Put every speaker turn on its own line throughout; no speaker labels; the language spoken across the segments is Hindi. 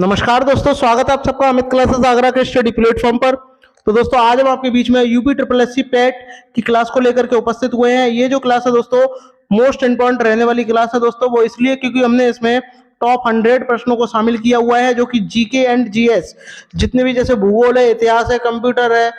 नमस्कार दोस्तों, स्वागत है आप सबका अमित क्लासेस आगरा के स्टडी प्लेटफॉर्म पर। तो दोस्तों आज हम आपके बीच में यूपी ट्रिपल एससी पेट की क्लास को लेकर के उपस्थित हुए हैं। ये जो क्लास है दोस्तों मोस्ट इंपॉर्टेंट रहने वाली क्लास है दोस्तों, वो इसलिए क्योंकि हमने इसमें टॉप 100 प्रश्नों को शामिल किया हुआ है, जो कि जीके एंड जीएस जितने भी जैसे भूगोल है, इतिहास है, कंप्यूटर है,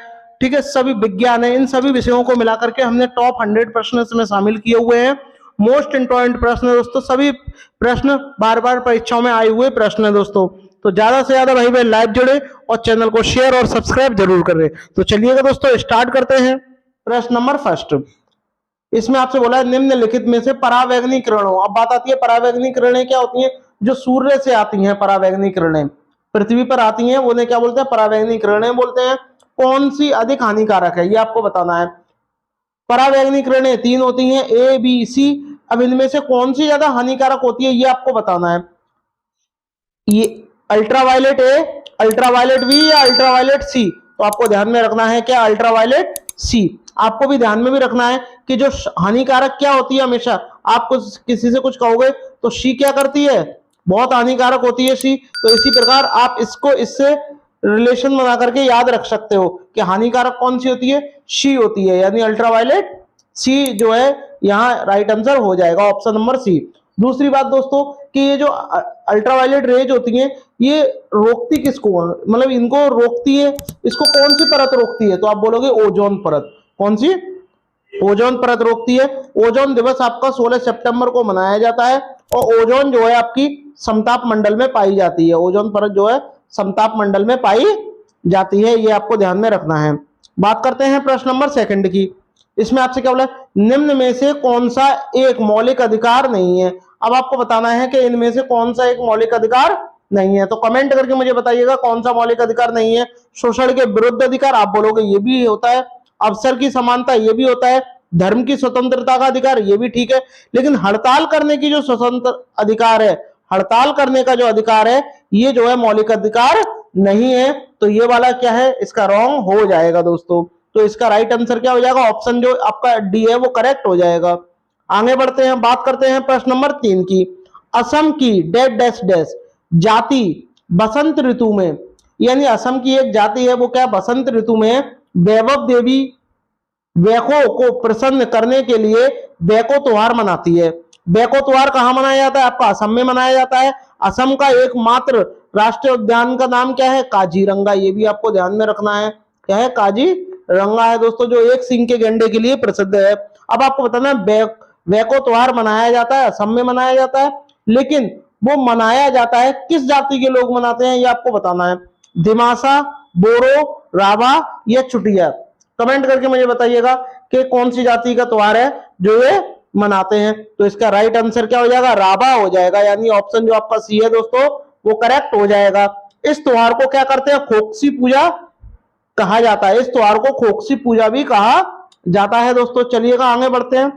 ठीक है, सभी विज्ञान है, इन सभी विषयों को मिलाकर के हमने टॉप 100 प्रश्न इसमें शामिल किए हुए हैं। मोस्ट इंपॉर्टेंट प्रश्न है दोस्तों, सभी प्रश्न बार बार परीक्षाओं में आए हुए प्रश्न है दोस्तों। तो ज्यादा से ज्यादा भाई भाई लाइव जुड़े और चैनल को शेयर और सब्सक्राइब जरूर करें। तो चलिएगा दोस्तों स्टार्ट करते हैं। प्रश्न नंबर फर्स्ट, इसमें आपसे बोला है निम्नलिखित में से परावैंगनी किरणों। अब बात आती है परावैंगनी किरणें क्या होती हैं। जो सूर्य से आती हैं परावैंगनी किरणें, पृथ्वी पर आती हैं, उन्हें क्या बोलते हैं? परावैंगनी किरणें बोलते हैं। कौन सी अधिक हानिकारक है ये आपको बताना है। परावैंगनी किरणें 3 होती हैं, ए बी सी। अब इनमें से कौन सी ज्यादा हानिकारक होती है ये आपको बताना है। ये अल्ट्रावायलेट ए, अल्ट्रावायलेट बी या अल्ट्रावायलेट सी। तो आपको ध्यान में रखना है क्या? अल्ट्रावायलेट सी। आपको भी ध्यान में भी रखना है कि जो हानिकारक क्या होती है, हमेशा आपको किसी से कुछ कहोगे तो सी क्या करती है? बहुत हानिकारक होती है सी। तो इसी प्रकार आप इसको इससे रिलेशन बना करके याद रख सकते हो कि हानिकारक कौन सी होती है? सी होती है, यानी अल्ट्रावायलेट सी जो है यहाँ राइट आंसर हो जाएगा, ऑप्शन नंबर सी। दूसरी बात दोस्तों कि ये जो अल्ट्रावायलेट रेज होती हैं ये रोकती किसको? मतलब इनको रोकती है, इसको कौन सी परत रोकती है? तो आप बोलोगे ओजोन परत। कौन सी? ओजोन परत रोकती है। ओजोन दिवस आपका 16 सितंबर को मनाया जाता है और ओजोन जो है आपकी समताप मंडल में पाई जाती है। ओजोन परत जो है समताप मंडल में पाई जाती है, ये आपको ध्यान में रखना है। बात करते हैं प्रश्न नंबर सेकंड की। इसमें आपसे क्या बोला? निम्न में से कौन सा एक मौलिक अधिकार नहीं है। अब आपको बताना है कि इनमें से कौन सा एक मौलिक अधिकार नहीं है। तो कमेंट करके मुझे बताइएगा कौन सा मौलिक अधिकार नहीं है। शोषण के विरुद्ध अधिकार, आप बोलोगे ये भी होता है। अवसर की समानता, ये भी होता है। धर्म की स्वतंत्रता का अधिकार, ये भी ठीक है। लेकिन हड़ताल करने की जो स्वतंत्र अधिकार है, हड़ताल करने का जो अधिकार है, ये जो है मौलिक अधिकार नहीं है। तो ये वाला क्या है? इसका रॉन्ग हो जाएगा दोस्तों। तो इसका राइट आंसर क्या हो जाएगा? ऑप्शन जो आपका डी है वो करेक्ट हो जाएगा। आगे बढ़ते हैं, बात करते हैं प्रश्न नंबर 3 की। असम की डैश डैश डैश जाति बसंत ऋतु में, यानी असम की एक जाति है वो क्या बसंत ऋतु में वैभव देवी बैको को प्रसन्न करने के लिए बैको त्योहार मनाती है। बैको त्योहार कहाँ मनाया जाता है? आपका असम में मनाया जाता है। असम का एकमात्र राष्ट्रीय उद्यान का नाम क्या है? काजीरंगा। ये भी आपको ध्यान में रखना है। क्या है? काजीरंगा है दोस्तों, जो एक सींग के गैंडे के लिए प्रसिद्ध है। अब आपको बताना है बैको त्योहार मनाया जाता है, असम में मनाया जाता है, लेकिन वो मनाया जाता है किस जाति के लोग मनाते हैं ये आपको बताना है। दिमासा, बोरो, राभा या चुटिया। कमेंट करके मुझे बताइएगा कि कौन सी जाति का त्योहार है जो ये मनाते हैं। तो इसका राइट आंसर क्या हो जाएगा? राभा हो जाएगा, यानी ऑप्शन जो आपका सी है दोस्तों वो करेक्ट हो जाएगा। इस त्योहार को क्या करते हैं? खोक्सी पूजा कहा जाता है। इस त्योहार को खोक्सी पूजा भी कहा जाता है दोस्तों। चलिएगा आगे बढ़ते हैं।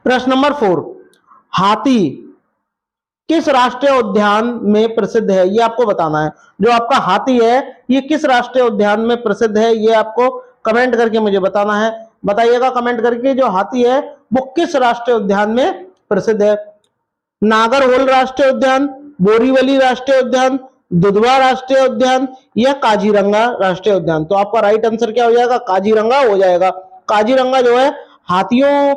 प्रश्न नंबर 4, हाथी किस राष्ट्रीय उद्यान में प्रसिद्ध है ये आपको बताना है। जो आपका हाथी है ये किस राष्ट्रीय उद्यान में प्रसिद्ध है ये आपको कमेंट करके मुझे बताना है। बताइएगा कमेंट करके जो हाथी है वो किस राष्ट्रीय उद्यान में प्रसिद्ध है। नागरहोल राष्ट्रीय उद्यान, बोरीवली राष्ट्रीय उद्यान, दुधवा राष्ट्रीय उद्यान या काजीरंगा राष्ट्रीय उद्यान। तो आपका राइट आंसर क्या हो जाएगा? काजीरंगा हो जाएगा। काजीरंगा जो है हाथियों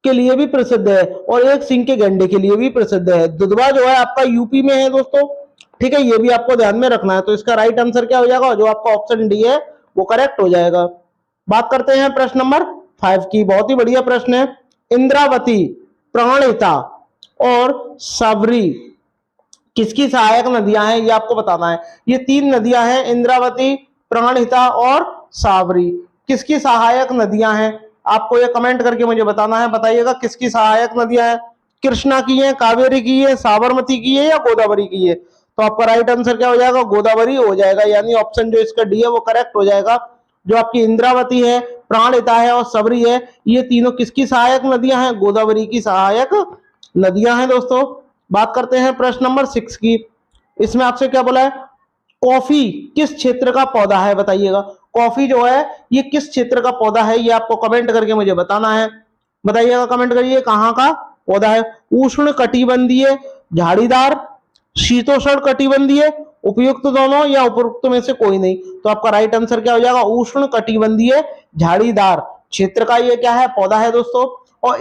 के लिए भी प्रसिद्ध है और एक सिंह के गैंडे के लिए भी प्रसिद्ध है। दुधवा जो है आपका यूपी में है दोस्तों, ठीक है, ये भी आपको ध्यान में रखना है। तो इसका राइट आंसर क्या हो जाएगा? जो आपका ऑप्शन डी है वो करेक्ट हो जाएगा। बात करते हैं प्रश्न नंबर 5 की। बहुत ही बढ़िया प्रश्न है। इंद्रावती, प्राणहिता और साबरी किसकी सहायक नदियां हैं ये आपको बताना है। ये 3 नदियां हैं, इंद्रावती, प्राणहिता और साबरी। किसकी सहायक नदियां हैं आपको ये कमेंट करके मुझे बताना है। बताइएगा किसकी सहायक नदियां हैं। कृष्णा की है, कावेरी की है, साबरमती की है या गोदावरी की है। तो आपका राइट आंसर क्या हो जाएगा? गोदावरी हो जाएगा, यानी ऑप्शन जो इसका डी है वो करेक्ट हो जाएगा। जो आपकी इंद्रावती है, प्राणहिता है और सबरी है, ये तीनों किसकी सहायक नदियां हैं? गोदावरी की सहायक नदियां हैं दोस्तों। बात करते हैं प्रश्न नंबर 6 की। इसमें आपसे क्या बोला है? कॉफी किस क्षेत्र का पौधा है बताइएगा। कॉफी जो है ये किस क्षेत्र का पौधा है ये आपको कमेंट करके मुझे बताना है। बताइएगा कमेंट करिए कहाँ का पौधा है। उष्ण कटिबंधीय, झाड़ीदार, शीतोष्ण कटिबंधीय, उपयुक्त दोनों या उपयुक्त में से कोई नहीं। तो आपका राइट आंसर क्या हो जाएगा, उष्ण कटिबंधीय झाड़ीदार क्षेत्र का ये क्या है, पौधा है दोस्तों। और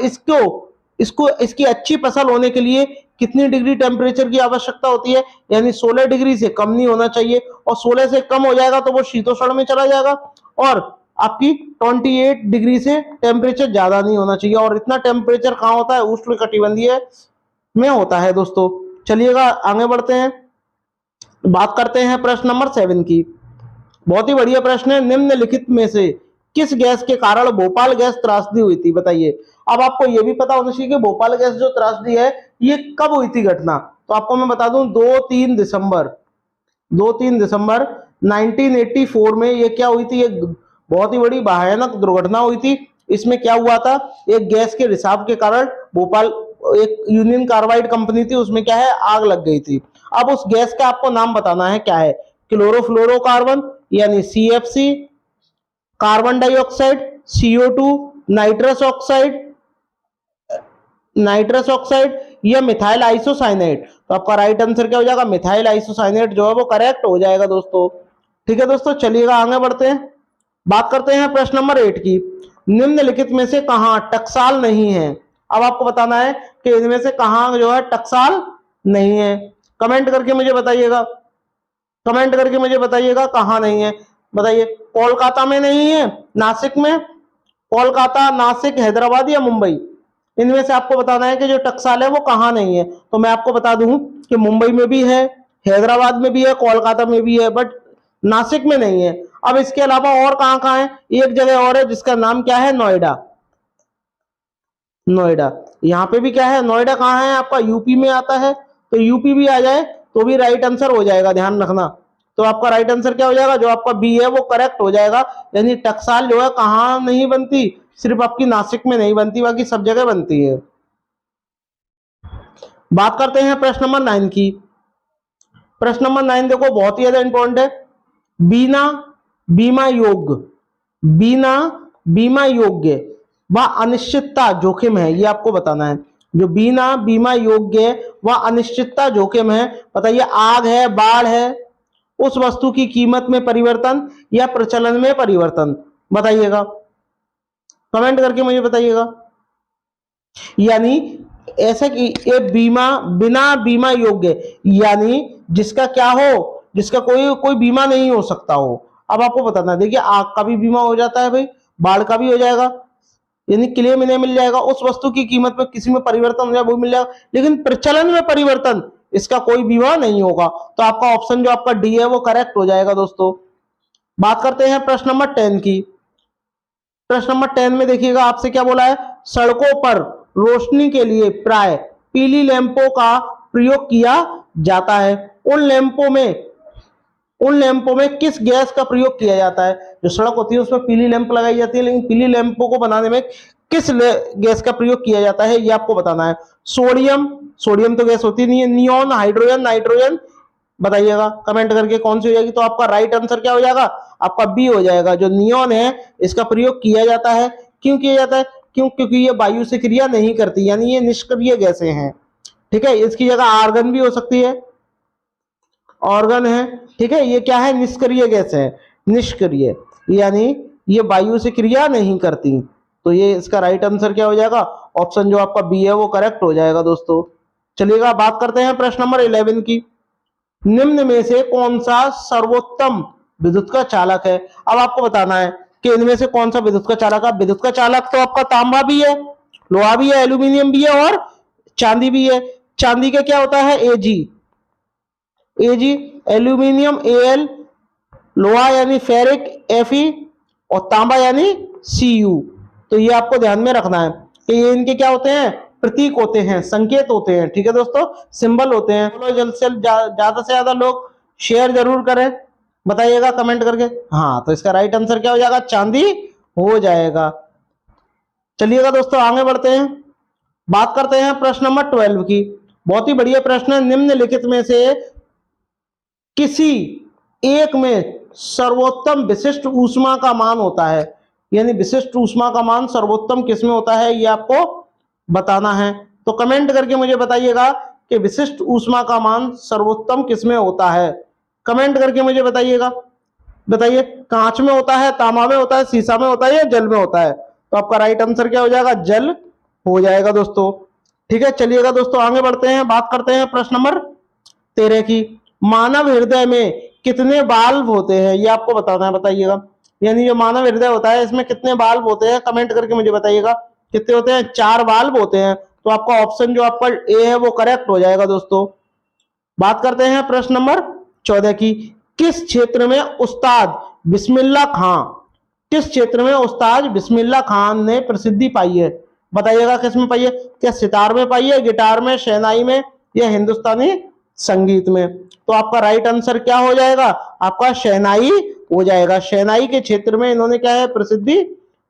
इसको इसकी अच्छी फसल होने के लिए कितनी डिग्री टेम्परेचर की आवश्यकता होती है, यानी 16 डिग्री से कम नहीं होना चाहिए, और 16 से कम हो जाएगा तो वो शीतोष्ण में चला जाएगा, और आपकी 28 डिग्री से टेम्परेचर ज्यादा नहीं होना चाहिए। और इतना टेम्परेचर कहाँ होता है, उष्ण कटिबंधीय में होता है दोस्तों। चलिएगा आगे बढ़ते हैं, बात करते हैं प्रश्न नंबर 7 की। बहुत ही बढ़िया प्रश्न है, निम्नलिखित में से किस गैस के कारण भोपाल गैस त्रासदी हुई थी, बताइए। अब आपको यह भी पता होना चाहिए कि भोपाल गैस जो त्रासदी है ये कब हुई थी घटना, तो आपको मैं बता दूं 2-3 दिसंबर 1984 में ये क्या हुई थी, एक बहुत ही बड़ी भयानक दुर्घटना हुई थी। इसमें क्या हुआ था, एक गैस के रिसाव के कारण भोपाल, एक यूनियन कार्बाइड कंपनी थी, उसमें क्या है आग लग गई थी। अब उस गैस का आपको नाम बताना है, क्या है, क्लोरोफ्लोरोकार्बन यानी CFC, carbon dioxide CO2, nitrous oxide या मिथाइल आइसोसाइनेट। तो आपका राइट आंसर क्या हो जाएगा, मिथाइल आइसोसाइनेट जो है वो करेक्ट हो जाएगा दोस्तों। ठीक है दोस्तों, चलिएगा आगे बढ़ते हैं, बात करते हैं प्रश्न नंबर 8 की। निम्नलिखित में से कहां टकसाल नहीं है। अब आपको बताना है कि इनमें से कहां जो है टकसाल नहीं है। कमेंट करके मुझे बताइएगा, कहां नहीं है, बताइए। कोलकाता में नहीं है, नासिक में, कोलकाता, नासिक, हैदराबाद या मुंबई, इनमें से आपको बताना है कि जो टकसाल है वो कहां नहीं है। तो मैं आपको बता दूं कि मुंबई में भी है, हैदराबाद में भी है, कोलकाता में भी है, बट नासिक में नहीं है। अब इसके अलावा और कहां कहां है, एक जगह और है जिसका नाम क्या है, नोएडा। यहाँ पे भी क्या है, नोएडा कहाँ है आपका, यूपी में आता है, तो यूपी भी आ जाए तो भी राइट आंसर हो जाएगा, ध्यान रखना। तो आपका राइट आंसर क्या हो जाएगा, जो आपका बी है वो करेक्ट हो जाएगा। यानी टकसाल जो है कहाँ नहीं बनती, सिर्फ आपकी नासिक में नहीं बनती, बाकी सब जगह बनती है। बात करते हैं प्रश्न नंबर 9 की। प्रश्न नंबर 9 देखो बहुत ही ज्यादा इंपॉर्टेंट है। बिना बीमा योग्य व अनिश्चितता जोखिम है, ये आपको बताना है। जो बिना बीमा योग्य व अनिश्चितता जोखिम है, बताइए, आग है, बाढ़ है, उस वस्तु की कीमत में परिवर्तन या प्रचलन में परिवर्तन, बताइएगा, कमेंट करके मुझे बताइएगा। यानी ऐसा कि ये बिना बीमा योग्य, यानी जिसका क्या हो, जिसका कोई बीमा नहीं हो सकता हो। अब आपको बताना है, देखिए आग का भी बीमा हो जाता है भाई, बाढ़ का भी हो जाएगा, यानी क्लेम इन्हें मिल जाएगा, उस वस्तु की कीमत में किसी में परिवर्तन हो जाए वो मिल जाएगा, लेकिन प्रचलन में परिवर्तन इसका कोई बीमा नहीं होगा। तो आपका ऑप्शन जो आपका डी है वो करेक्ट हो जाएगा दोस्तों। बात करते हैं प्रश्न नंबर 10 की। प्रश्न नंबर 10 में देखिएगा आपसे क्या बोला है, सड़कों पर रोशनी के लिए प्राय पीली लैंपों का प्रयोग किया जाता है। उन लैंपों में किस गैस का प्रयोग किया जाता है। जो सड़क होती है उसमें पीली लैंप लगाई जाती है, लेकिन पीली लैंपों को बनाने में किस गैस का प्रयोग किया जाता है, ये आपको बताना है। सोडियम तो गैस होती नहीं है, नियोन, हाइड्रोजन, नाइट्रोजन, बताइएगा कमेंट करके कौन सी हो जाएगी। तो आपका राइट आंसर क्या हो जाएगा, आपका बी हो जाएगा। जो नियोन है इसका प्रयोग किया जाता है। क्यों किया जाता है, क्योंकि ये वायु से क्रिया नहीं करती, यानी ये निष्क्रिय गैसें हैं। ठीक है, इसकी जगह आर्गन भी हो सकती है, ऑर्गन है। ठीक है, ये क्या है, निष्क्रिय गैस है, निष्क्रिय, यानी ये वायु से क्रिया नहीं करती। तो ये इसका राइट आंसर क्या हो जाएगा, ऑप्शन जो आपका बी है वो करेक्ट हो जाएगा दोस्तों। चलिएगा बात करते हैं प्रश्न नंबर 11 की। निम्न में से कौन सा सर्वोत्तम विद्युत का चालक है। अब आपको बताना है कि इनमें से कौन सा विद्युत का चालक है। विद्युत का चालक तो आपका तांबा भी है, लोहा भी है, एल्यूमिनियम भी है और चांदी भी है। चांदी का क्या होता है, एजी, एल्यूमिनियम Al, लोहा यानी फेरिक Fe और तांबा यानी Cu। तो ये आपको ध्यान में रखना है कि ये इनके क्या होते हैं, प्रतीक होते हैं, संकेत होते हैं। ठीक है दोस्तों, सिंबल होते हैं। चलो जल्द से ज्यादा से ज्यादा लोग शेयर जरूर करें, बताइएगा कमेंट करके। हाँ, तो इसका राइट आंसर क्या हो जाएगा, चांदी हो जाएगा। चलिएगा दोस्तों आगे बढ़ते हैं, बात करते हैं प्रश्न नंबर 12 की। बहुत ही बढ़िया प्रश्न है। निम्नलिखित में से किसी एक में सर्वोत्तम विशिष्ट ऊष्मा का मान होता है, यानी विशिष्ट ऊष्मा का मान सर्वोत्तम किसमें होता है, ये आपको बताना है। तो कमेंट करके मुझे बताइएगा कि विशिष्ट ऊष्मा का मान सर्वोत्तम किसमें होता है? कमेंट करके मुझे बताइएगा। बताइए, कांच में होता है, तांबा में होता है, शीशा में होता है या जल में होता है? तो आपका राइट आंसर क्या हो जाएगा? जल हो जाएगा दोस्तों। ठीक है, चलिएगा दोस्तों आगे बढ़ते हैं, बात करते हैं प्रश्न नंबर 13 की। मानव हृदय में कितने वाल्व होते हैं, ये आपको बताना है, बताइएगा। यानी जो मानव हृदय होता है इसमें कितने वाल्व होते हैं, कमेंट करके मुझे बताइएगा। कितने होते हैं? 4 वाल्व होते हैं। तो आपका ऑप्शन जो आपका ए है वो करेक्ट हो जाएगा दोस्तों। बात करते हैं प्रश्न नंबर 14 की। किस क्षेत्र में उस्ताद बिस्मिल्लाह खां, किस क्षेत्र में उस्ताद बिस्मिल्लाह खान ने प्रसिद्धि पाई है? बताइएगा किस में पाई है? क्या सितार में पाई है, गिटार में, शहनाई में या हिंदुस्तानी संगीत में? तो आपका राइट आंसर क्या हो जाएगा? आपका शहनाई हो जाएगा। शहनाई के क्षेत्र में इन्होंने क्या है? प्रसिद्धि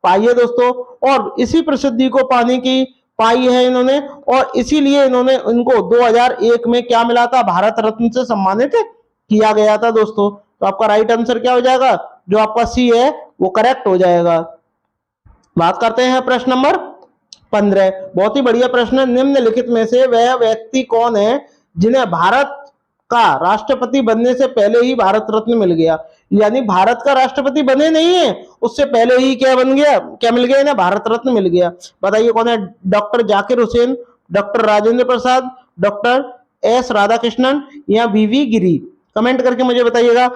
पाई है दोस्तों। और इसी प्रसिद्धि को पाने की पाई है इन्होंने, और इसीलिए इन्होंने इनको 2001 में क्या मिला था? भारत रत्न से सम्मानित किया गया था दोस्तों। तो आपका राइट आंसर क्या हो जाएगा? जो आपका सी है वो करेक्ट हो जाएगा। बात करते हैं प्रश्न नंबर 15। बहुत ही बढ़िया प्रश्न है। निम्नलिखित में से वह व्यक्ति कौन है जिन्हें भारत का राष्ट्रपति बनने से पहले ही भारत रत्न मिल गया? यानी भारत का राष्ट्रपति बने नहीं है, उससे पहले ही क्या बन गया? क्या मिल गया इन्हें? भारत रत्न मिल गया। बताइए कौन है? Doctor Zakir Hussain, doctor Rajendra Prasad, doctor S Radhakrishnan या वीवी गिरी? कमेंट करके मुझे बताइएगा।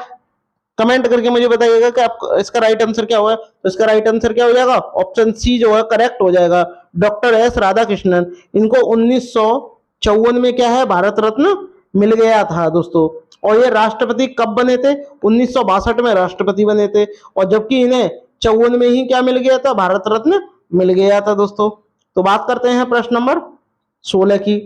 कमेंट करके मुझे बताइएगा कि आप इसका राइट आंसर क्या हुआ है। तो इसका राइट आंसर क्या हो जाएगा? ऑप्शन सी जो है करेक्ट हो जाएगा। डॉक्टर एस राधाकृष्णन, इनको 1954 में क्या है? भारत रत्न मिल गया था दोस्तों। और ये राष्ट्रपति कब बने थे? 1962 में राष्ट्रपति बने थे। और जबकि इन्हें 54 में ही क्या मिल गया था? भारत रत्न मिल गया था दोस्तों। तो बात करते हैं प्रश्न नंबर 16 की।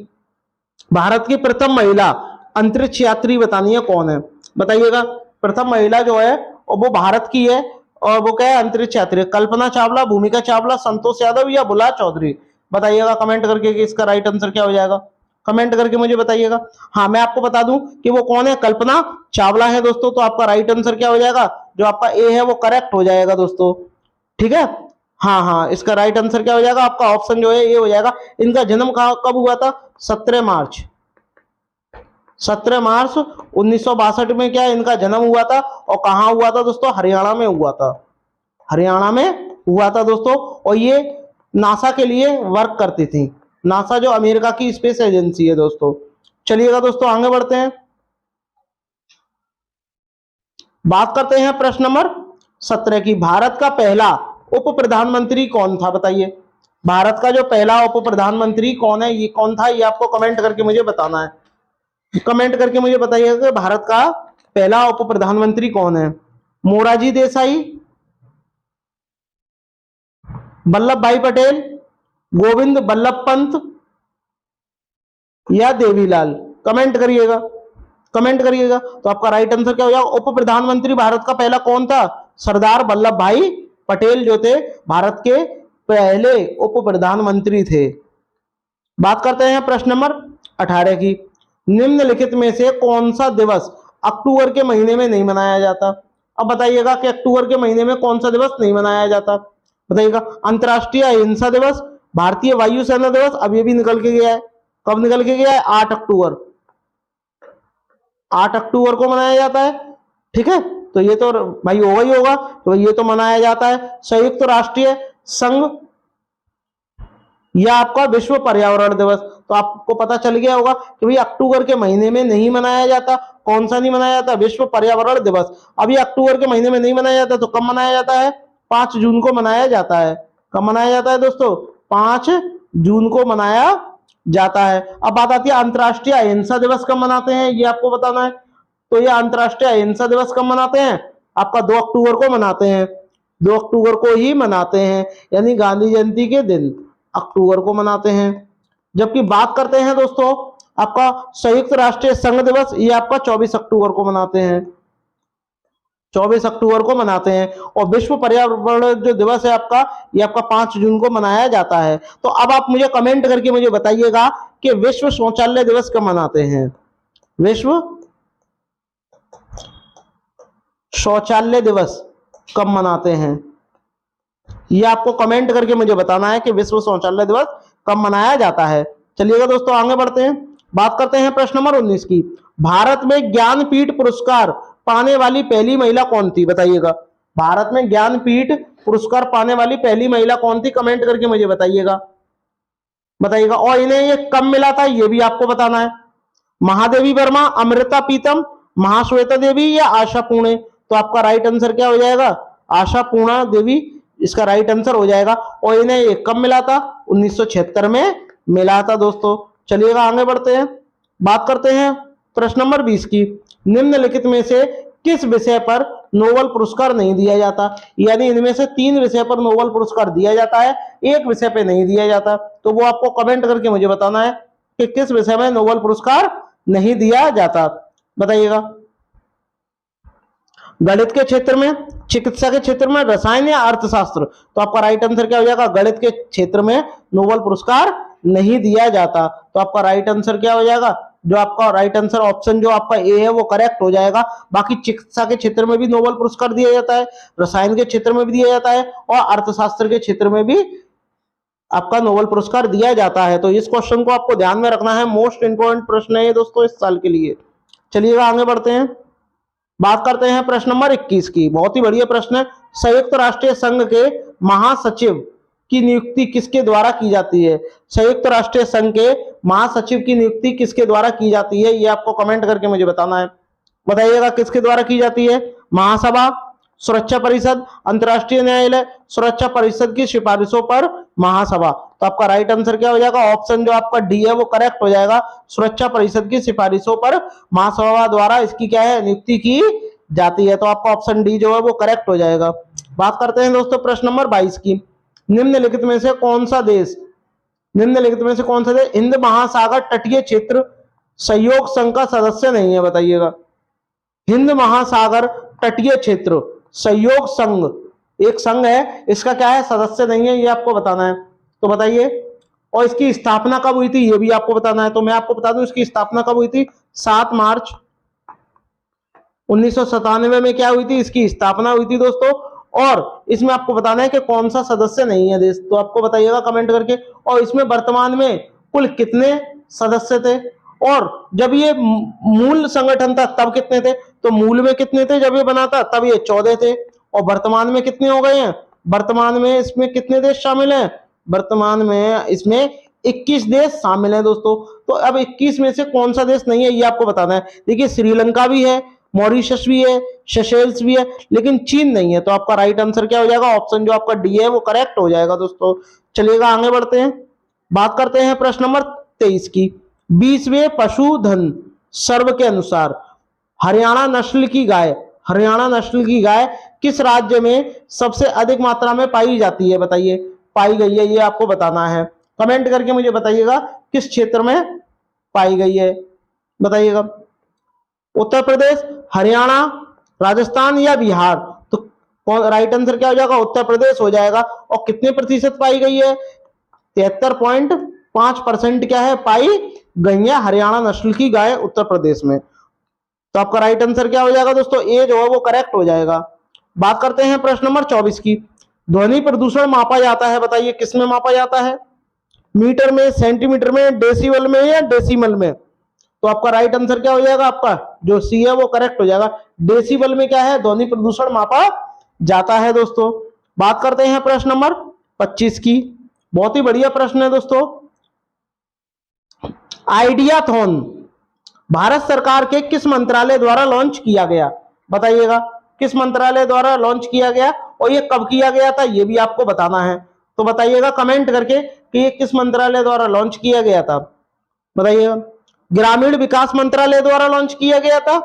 भारत की प्रथम महिला अंतरिक्ष यात्री बतानी है कौन है? बताइएगा। प्रथम महिला जो है और वो भारत की है, और वो क्या है? अंतरिक्ष यात्री। कल्पना चावला, भूमिका चावला, संतोष यादव या बुला चौधरी? बताइएगा कमेंट करके कि इसका राइट आंसर क्या हो जाएगा। कमेंट करके मुझे बताइएगा। हाँ, मैं आपको बता दूं कि वो कौन है? कल्पना चावला है दोस्तों। तो आपका राइट आंसर क्या हो जाएगा? जो आपका ए है वो करेक्ट हो जाएगा दोस्तों। ठीक है, हाँ, इसका राइट आंसर क्या हो जाएगा? आपका ऑप्शन जो है ये हो जाएगा। इनका जन्म कब हुआ था? 17 मार्च 1962 में क्या इनका जन्म हुआ था। और कहां हुआ था दोस्तों? हरियाणा में हुआ था। हरियाणा में हुआ था दोस्तों। और ये नासा के लिए वर्क करती थी। नासा जो अमेरिका की स्पेस एजेंसी है दोस्तों। चलिएगा दोस्तों आगे बढ़ते हैं, बात करते हैं प्रश्न नंबर 17 की। भारत का पहला उप प्रधानमंत्री कौन था? बताइए, भारत का जो पहला उप प्रधानमंत्री कौन है, ये कौन था? ये आपको कमेंट करके मुझे बताना है। कमेंट करके मुझे बताइएगा कि भारत का पहला उप प्रधानमंत्री कौन है? मोरारजी देसाई, वल्लभ भाई पटेल, गोविंद बल्लभ पंत या देवीलाल? कमेंट करिएगा, कमेंट करिएगा। तो आपका राइट आंसर क्या हो जाएगा? उप प्रधानमंत्री भारत का पहला कौन था? सरदार वल्लभ भाई पटेल जो थे भारत के पहले उप प्रधानमंत्री थे। बात करते हैं प्रश्न नंबर 18 की। निम्नलिखित में से कौन सा दिवस अक्टूबर के महीने में नहीं मनाया जाता? अब बताइएगा कि अक्टूबर के महीने में कौन सा दिवस नहीं मनाया जाता? बताइएगा। अंतर्राष्ट्रीय अहिंसा दिवस, भारतीय वायुसेना दिवस, अब ये भी निकल के गया है। कब निकल के गया है? 8 अक्टूबर। 8 अक्टूबर को मनाया जाता है। ठीक है, तो ये तो भाई होगा ही होगा। तो ये तो मनाया जाता है। संयुक्त राष्ट्रीय संघ या आपका विश्व पर्यावरण दिवस। तो आपको पता चल गया होगा कि भाई अक्टूबर के महीने में नहीं मनाया जाता। कौन सा नहीं मनाया जाता? विश्व पर्यावरण दिवस। अभी अक्टूबर के महीने में नहीं मनाया जाता, तो कब मनाया जाता है? 5 जून को मनाया जाता है। कब मनाया जाता है दोस्तों? 5 जून को मनाया जाता है। अब बात आती है अंतर्राष्ट्रीय अहिंसा दिवस कब मनाते हैं, ये आपको बताना है। तो ये अंतर्राष्ट्रीय अहिंसा दिवस कब मनाते हैं? आपका 2 अक्टूबर को मनाते हैं। 2 अक्टूबर को ही मनाते हैं, यानी गांधी जयंती के दिन अक्टूबर को मनाते हैं। जबकि बात करते हैं दोस्तों आपका संयुक्त राष्ट्रीय संघ दिवस, ये आपका 24 अक्टूबर को मनाते हैं। 24 अक्टूबर को मनाते हैं। और विश्व पर्यावरण जो दिवस है आपका, ये आपका 5 जून को मनाया जाता है। तो अब आप मुझे कमेंट करके मुझे बताइएगा कि विश्व शौचालय दिवस कब मनाते हैं? विश्व शौचालय दिवस कब मनाते हैं, ये आपको कमेंट करके मुझे बताना है कि विश्व शौचालय दिवस कब मनाया जाता है। चलिएगा दोस्तों आगे बढ़ते हैं, बात करते हैं प्रश्न नंबर 19 की। भारत में ज्ञानपीठ पुरस्कार पाने वाली पहली महिला कौन थी, बताइएगा। भारत में ज्ञानपीठ पुरस्कार पाने वाली पहली महिला कौन थी, कमेंट करके मुझे बताइएगा। और इन्हें ये कब मिला था ये भी आपको बताना है। महादेवी वर्मा, अमृता पीतम, महाश्वेता देवी या आशा पुणे। तो आपका राइट आंसर क्या हो जाएगा, आशा पूर्णा देवी इसका राइट आंसर हो जाएगा। और इन्हें ये कब मिला था, 1976 में मिला था दोस्तों। चलिएगा आगे बढ़ते हैं, बात करते हैं प्रश्न नंबर 20 की। निम्नलिखित में से किस विषय पर नोबेल पुरस्कार नहीं दिया जाता, यानी इनमें से 3 विषय पर नोबेल पुरस्कार दिया जाता है, एक विषय पे नहीं दिया जाता। तो वो आपको कमेंट करके मुझे बताना है कि किस विषय में नोबेल पुरस्कार नहीं दिया जाता, बताइएगा। गणित के क्षेत्र में, चिकित्सा के क्षेत्र में, रसायन या अर्थशास्त्र। तो आपका राइट आंसर क्या हो जाएगा, गणित के क्षेत्र में नोबेल पुरस्कार नहीं दिया जाता। तो आपका राइट आंसर क्या हो जाएगा, जो आपका राइट आंसर ऑप्शन जो आपका ए है वो करेक्ट हो जाएगा। बाकी चिकित्सा के क्षेत्र में भी नोबेल पुरस्कार दिया जाता है, रसायन के क्षेत्र में भी दिया जाता है और अर्थशास्त्र के क्षेत्र में भी आपका नोबेल पुरस्कार दिया जाता है। तो इस क्वेश्चन को आपको ध्यान में रखना है, मोस्ट इंपोर्टेंट प्रश्न है ये दोस्तों इस साल के लिए। चलिएगा आगे बढ़ते हैं, बात करते हैं प्रश्न नंबर 21 की। बहुत ही बढ़िया प्रश्न है। संयुक्त राष्ट्रीय संघ के महासचिव की नियुक्ति किसके द्वारा की जाती है, संयुक्त राष्ट्रीय संघ के महासचिव की नियुक्ति किसके द्वारा की जाती है, ये आपको कमेंट करके मुझे बताना है। बताइएगा किसके द्वारा की जाती है, महासभा, सुरक्षा परिषद, अंतर्राष्ट्रीय न्यायालय, सुरक्षा परिषद की सिफारिशों पर महासभा। तो आपका राइट आंसर क्या हो जाएगा, ऑप्शन जो आपका डी है वो करेक्ट हो जाएगा। सुरक्षा परिषद की सिफारिशों पर महासभा द्वारा इसकी क्या है, नियुक्ति की जाती है। तो आपका ऑप्शन डी जो है वो करेक्ट हो जाएगा। बात करते हैं दोस्तों प्रश्न नंबर 22 की। निम्नलिखित में से कौन सा देश हिंद महासागर तटीय क्षेत्र सहयोग संघ का सदस्य नहीं है, बताइएगा। हिंद महासागर तटीय क्षेत्र सहयोग संघ एक संघ है, इसका क्या है, सदस्य नहीं है, ये आपको बताना है। तो बताइए, और इसकी स्थापना कब हुई थी ये भी आपको बताना है। तो मैं आपको बता दूं इसकी स्थापना कब हुई थी, 7 मार्च 1997 में क्या हुई थी, इसकी स्थापना हुई थी दोस्तों। और इसमें आपको बताना है कि कौन सा सदस्य नहीं है देश, तो आपको बताइएगा कमेंट करके। और इसमें वर्तमान में कुल कितने सदस्य थे, और जब ये मूल संगठन था तब कितने थे, तो मूल में कितने थे जब ये बना था, तब ये 14 थे। और वर्तमान में कितने हो गए हैं, वर्तमान में इसमें कितने देश शामिल हैं, वर्तमान में इसमें 21 देश शामिल हैं दोस्तों। तो अब 21 में से कौन सा देश नहीं है ये आपको बताना है। देखिए श्रीलंका भी है, मॉरिशस भी है, सेशेल्स भी है, लेकिन चीन नहीं है। तो आपका राइट आंसर क्या हो जाएगा, ऑप्शन जो आपका डी है वो करेक्ट हो जाएगा दोस्तों। चलिएगा आगे बढ़ते हैं, बात करते हैं प्रश्न नंबर 23 की। 20वें पशुधन सर्व के अनुसार हरियाणा नस्ल की गाय किस राज्य में सबसे अधिक मात्रा में पाई जाती है, बताइए, पाई गई है, ये आपको बताना है। कमेंट करके मुझे बताइएगा किस क्षेत्र में पाई गई है, बताइएगा। उत्तर प्रदेश, हरियाणा, राजस्थान या बिहार। तो राइट आंसर क्या हो जाएगा, उत्तर प्रदेश हो जाएगा। और कितने प्रतिशत पाई गई है, 73.5% क्या है, पाई गई है हरियाणा नस्ल की गाय उत्तर प्रदेश में। तो आपका राइट आंसर क्या हो जाएगा दोस्तों, ए जो है वो करेक्ट हो जाएगा। बात करते हैं प्रश्न नंबर 24 की। ध्वनि प्रदूषण मापा जाता है, बताइए किस में मापा जाता है, मीटर में, सेंटीमीटर में, डेसिबल में या डेसिमल में। तो आपका राइट आंसर क्या हो जाएगा, आपका जो सी है वो करेक्ट हो जाएगा। डेसिबल में क्या है, ध्वनि प्रदूषण मापा जाता है दोस्तों। बात करते हैं प्रश्न नंबर 25 की। बहुत ही बढ़िया प्रश्न है दोस्तों। आइडियाथॉन भारत सरकार के किस मंत्रालय द्वारा लॉन्च किया गया, बताइएगा किस मंत्रालय द्वारा लॉन्च किया गया और ये कब किया गया था ये भी आपको बताना है। तो बताइएगा कमेंट करके कि ये किस मंत्रालय द्वारा लॉन्च किया गया था, बताइएगा। ग्रामीण विकास मंत्रालय द्वारा लॉन्च किया गया था,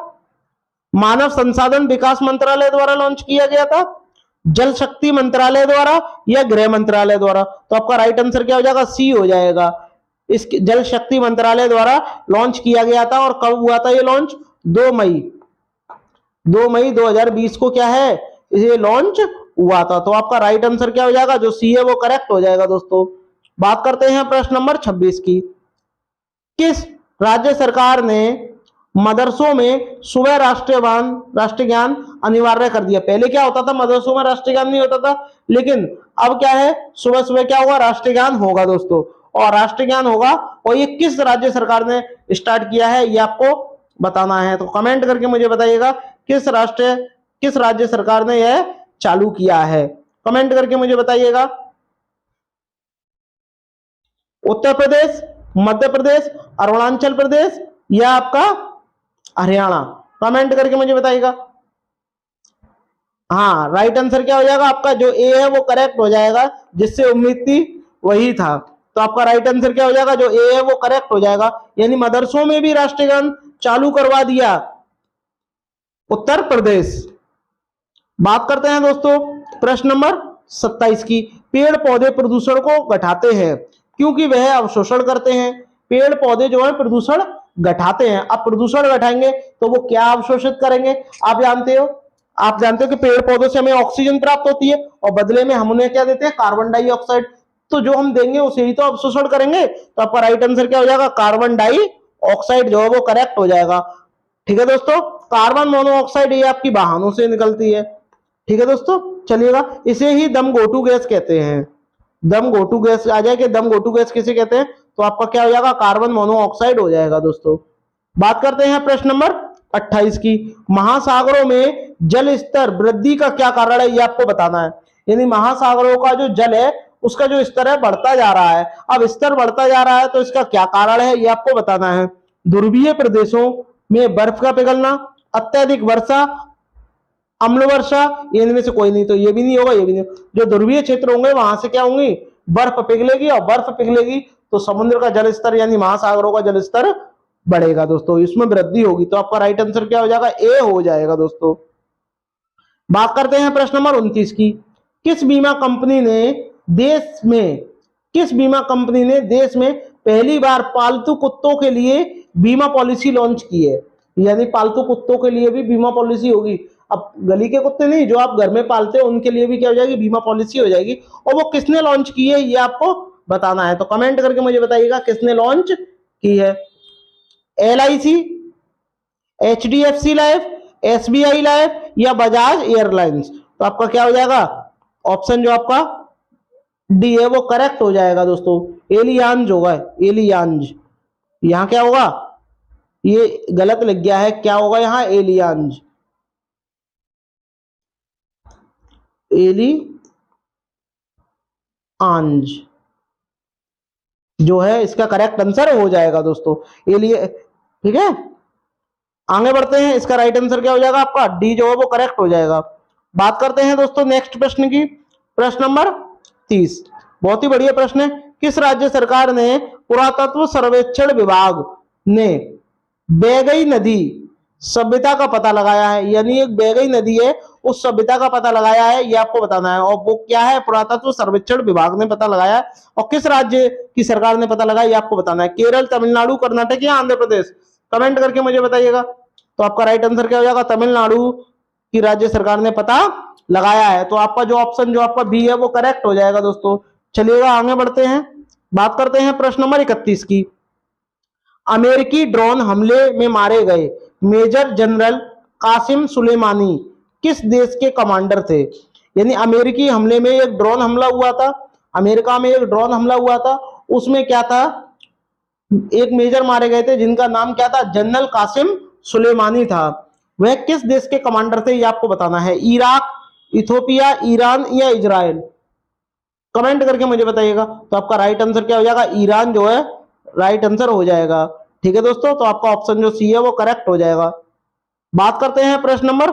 मानव संसाधन विकास मंत्रालय द्वारा लॉन्च किया गया था, जल शक्ति मंत्रालय द्वारा या गृह मंत्रालय द्वारा। तो आपका राइट आंसर क्या हो जाएगा, सी हो जाएगा। इस जल शक्ति मंत्रालय द्वारा लॉन्च किया गया था। और कब हुआ था ये लॉन्च, 2 मई 2020 को क्या है ये लॉन्च हुआ था। तो आपका राइट आंसर क्या हो जाएगा, जो सी है वो करेक्ट हो जाएगा दोस्तों। बात करते हैं प्रश्न नंबर 26 की। किस राज्य सरकार ने मदरसों में सुबह राष्ट्रीय ज्ञान अनिवार्य कर दिया। पहले क्या होता था, मदरसों में राष्ट्रीय ज्ञान नहीं होता था, लेकिन अब क्या है, सुबह सुबह क्या होगा, राष्ट्रीय ज्ञान होगा दोस्तों। और राष्ट्रीय ज्ञान होगा, और ये किस राज्य सरकार ने स्टार्ट किया है ये आपको बताना है। तो कमेंट करके मुझे बताइएगा किस राज्य सरकार ने यह चालू किया है, कमेंट करके मुझे बताइएगा। उत्तर प्रदेश, मध्य प्रदेश, अरुणाचल प्रदेश या आपका हरियाणा, कमेंट करके मुझे बताइएगा। हाँ, राइट आंसर क्या हो जाएगा आपका, जो ए है वो करेक्ट हो जाएगा, जिससे उम्मीद थी वही था। तो आपका राइट आंसर क्या हो जाएगा, जो ए है वो करेक्ट हो जाएगा, यानी मदरसों में भी राष्ट्रीय गान चालू करवा दिया उत्तर प्रदेश। बात करते हैं दोस्तों प्रश्न नंबर 27 की। पेड़ पौधे प्रदूषण को घटाते हैं क्योंकि वह अवशोषण करते हैं। पेड़ पौधे जो है प्रदूषण घटाते हैं। अब प्रदूषण घटाएंगे तो वो क्या अवशोषित करेंगे, आप जानते हो कि पेड़ पौधों से हमें ऑक्सीजन प्राप्त होती है और बदले में हम उन्हें क्या देते हैं, कार्बन डाइऑक्साइड। तो जो हम देंगे उसे ही तो अवशोषण करेंगे। तो आपका राइट आंसर क्या हो जाएगा, कार्बन डाइऑक्साइड जो है वो करेक्ट हो जाएगा। ठीक है दोस्तों, कार्बन मोनोऑक्साइड ये आपकी वाहनों से निकलती है। ठीक है दोस्तों, चलिएगा, इसे ही दम गोटू गैस कहते हैं। दम गोटू गैस आ जाए कि दम गोटू गैस किसे कहते हैं, तो आपका क्या हो जाएगा, कार्बन मोनोऑक्साइड हो जाएगा। दोस्तों बात करते हैं प्रश्न नंबर 28 की। महासागरों में जल स्तर वृद्धि का क्या कारण है, ये आपको बताना है। यानी महासागरों का जो जल है उसका जो स्तर है बढ़ता जा रहा है। अब स्तर बढ़ता जा रहा है तो इसका क्या कारण है, ये आपको बताना है। ध्रुवीय प्रदेशों में बर्फ का पिघलना, अत्यधिक वर्षा, अम्ल वर्षा, इनमें से कोई नहीं। तो ये भी नहीं होगा, ये भी नहीं। जो ध्रुवीय क्षेत्र होंगे वहां से क्या होंगी, बर्फ पिघलेगी, और बर्फ पिघलेगी तो समुद्र का जल स्तर यानी महासागरों का जल स्तर बढ़ेगा। दोस्तों इसमें वृद्धि होगी। तो आपका राइट आंसर क्या हो जाएगा, ए हो जाएगा। दोस्तों बात करते हैं प्रश्न नंबर 29 की। किस बीमा कंपनी ने देश में पहली बार पालतू कुत्तों के लिए बीमा पॉलिसी लॉन्च की है। यानी पालतू कुत्तों के लिए भी बीमा पॉलिसी होगी। अब गली के कुत्ते नहीं, जो आप घर में पालते हो उनके लिए भी क्या हो जाएगी, बीमा पॉलिसी हो जाएगी। और वो किसने लॉन्च की है ये आपको बताना है। तो कमेंट करके मुझे बताइएगा किसने लॉन्च की है। LIC, HDFC life, SBI life या बजाज एयरलाइंस। तो आपका क्या हो जाएगा, ऑप्शन जो आपका डी है वो करेक्ट हो जाएगा। दोस्तों एलियांज होगा, एलियांज। यहां क्या होगा, ये गलत लग गया है, क्या होगा यहाँ, एलियांज, एलियांज जो है इसका करेक्ट आंसर हो जाएगा। दोस्तों ठीक है, आगे बढ़ते हैं। इसका राइट आंसर क्या हो जाएगा आपका, डी जो है वो करेक्ट हो जाएगा। बात करते हैं दोस्तों नेक्स्ट प्रश्न की। प्रश्न नंबर 30 बहुत ही बढ़िया प्रश्न है। किस राज्य सरकार ने पुरातत्व सर्वेक्षण विभाग ने बैगई नदी सभ्यता का पता लगाया है। यानी एक बैगई नदी है उस सभ्यता का पता लगाया है, ये आपको बताना है। और वो क्या है, पुरातत्व सर्वेक्षण विभाग ने पता लगाया है। और किस राज्य की सरकार ने पता लगाया ये आपको बताना है। केरल, तमिलनाडु, कर्नाटक या आंध्र प्रदेश, कमेंट करके मुझे बताइएगा। तो आपका राइट आंसर क्या हो जाएगा, तमिलनाडु की राज्य सरकार ने पता लगाया है। तो आपका जो ऑप्शन जो आपका बी है वो करेक्ट हो जाएगा। दोस्तों चलिएगा आगे बढ़ते हैं। बात करते हैं प्रश्न नंबर 31 की। अमेरिकी ड्रोन हमले में मारे गए मेजर जनरल कासिम सुलेमानी किस देश के कमांडर थे। यानी अमेरिकी हमले में एक ड्रोन हमला हुआ था, अमेरिका में एक ड्रोन हमला हुआ था, उसमें क्या था, एक मेजर मारे गए थे जिनका नाम क्या था, जनरल कासिम सुलेमानी था। वह किस देश के कमांडर थे ये आपको बताना है। इराक, इथोपिया, ईरान या इजराइल, कमेंट करके मुझे बताइएगा। तो आपका राइट आंसर क्या हो जाएगा, ईरान जो है राइट आंसर हो जाएगा। ठीक है दोस्तों, तो आपका ऑप्शन जो सी है वो करेक्ट हो जाएगा। बात करते हैं प्रश्न नंबर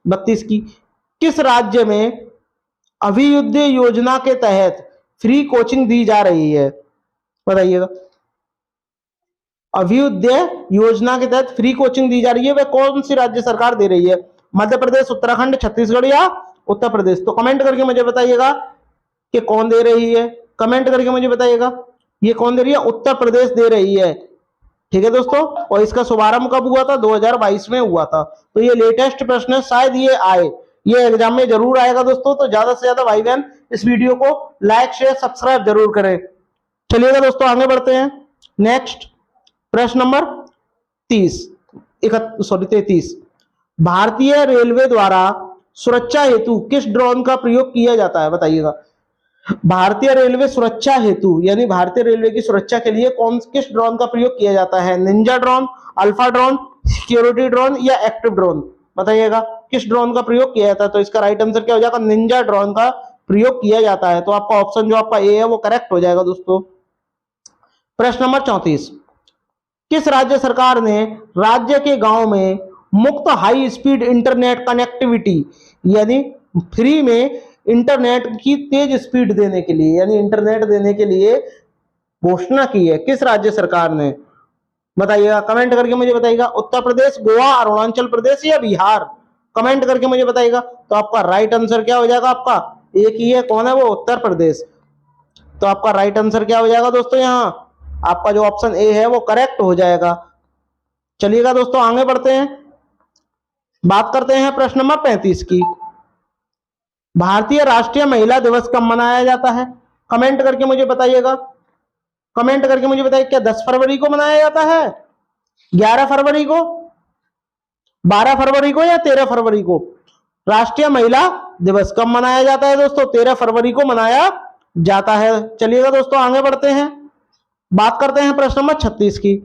32 की। किस राज्य में अभियुदय योजना के तहत फ्री कोचिंग दी जा रही है, बताइएगा। अभ्युदय योजना के तहत फ्री कोचिंग दी जा रही है, वह कौन सी राज्य सरकार दे रही है। मध्य प्रदेश, उत्तराखंड, छत्तीसगढ़ या उत्तर प्रदेश। तो कमेंट करके मुझे बताइएगा कि कौन दे रही है, कमेंट करके मुझे बताइएगा। ये कौन दे रही है, उत्तर प्रदेश दे रही है। ठीक है दोस्तों, और इसका शुभारंभ कब हुआ था, 2022 में हुआ था। तो ये लेटेस्ट प्रश्न है, शायद ये आए, ये एग्जाम में जरूर आएगा दोस्तों। तो ज्यादा से ज्यादा भाई बहन इस वीडियो को लाइक, शेयर, सब्सक्राइब जरूर करें। चलिएगा दोस्तों आगे बढ़ते हैं। नेक्स्ट प्रश्न नंबर 33। भारतीय रेलवे द्वारा सुरक्षा हेतु किस ड्रोन का प्रयोग किया जाता है, बताइएगा। भारतीय रेलवे सुरक्षा हेतु यानी भारतीय रेलवे की सुरक्षा के लिए किस ड्रोन का प्रयोग किया जाता है? Ninja drone, alpha drone, security drone या एक्टिव ड्रोन? बताइएगा किस ड्रोन का प्रयोग किया जाता है? तो इसका राइट आंसर क्या हो जाएगा? निंजा ड्रोन का प्रयोग किया जाता है। तो आपका ऑप्शन जो आपका ए है वो करेक्ट हो जाएगा दोस्तों। प्रश्न नंबर 34, किस राज्य सरकार ने राज्य के गांव में मुफ्त हाई स्पीड इंटरनेट कनेक्टिविटी यानी फ्री में इंटरनेट की तेज स्पीड देने के लिए यानी इंटरनेट देने के लिए घोषणा की है? किस राज्य सरकार ने? बताइएगा, कमेंट करके मुझे बताइएगा। उत्तर प्रदेश, गोवा, अरुणाचल प्रदेश या बिहार? कमेंट करके मुझे बताइएगा। तो आपका राइट आंसर क्या हो जाएगा? आपका एक ही है, कौन है वो? उत्तर प्रदेश। तो आपका राइट आंसर क्या हो जाएगा दोस्तों? यहाँ आपका जो ऑप्शन ए है वो करेक्ट हो जाएगा। चलिएगा दोस्तों आगे बढ़ते हैं, बात करते हैं प्रश्न नंबर 35 की। भारतीय राष्ट्रीय महिला दिवस कब मनाया जाता है? कमेंट करके मुझे बताइएगा। कमेंट करके मुझे बताइए, क्या 10 फरवरी को मनाया जाता है, 11 फरवरी को, 12 फरवरी को या 13 फरवरी को? राष्ट्रीय महिला दिवस कब मनाया जाता है दोस्तों? 13 फरवरी को मनाया जाता है। चलिएगा दोस्तों आगे बढ़ते हैं, बात करते हैं प्रश्न नंबर 36 की।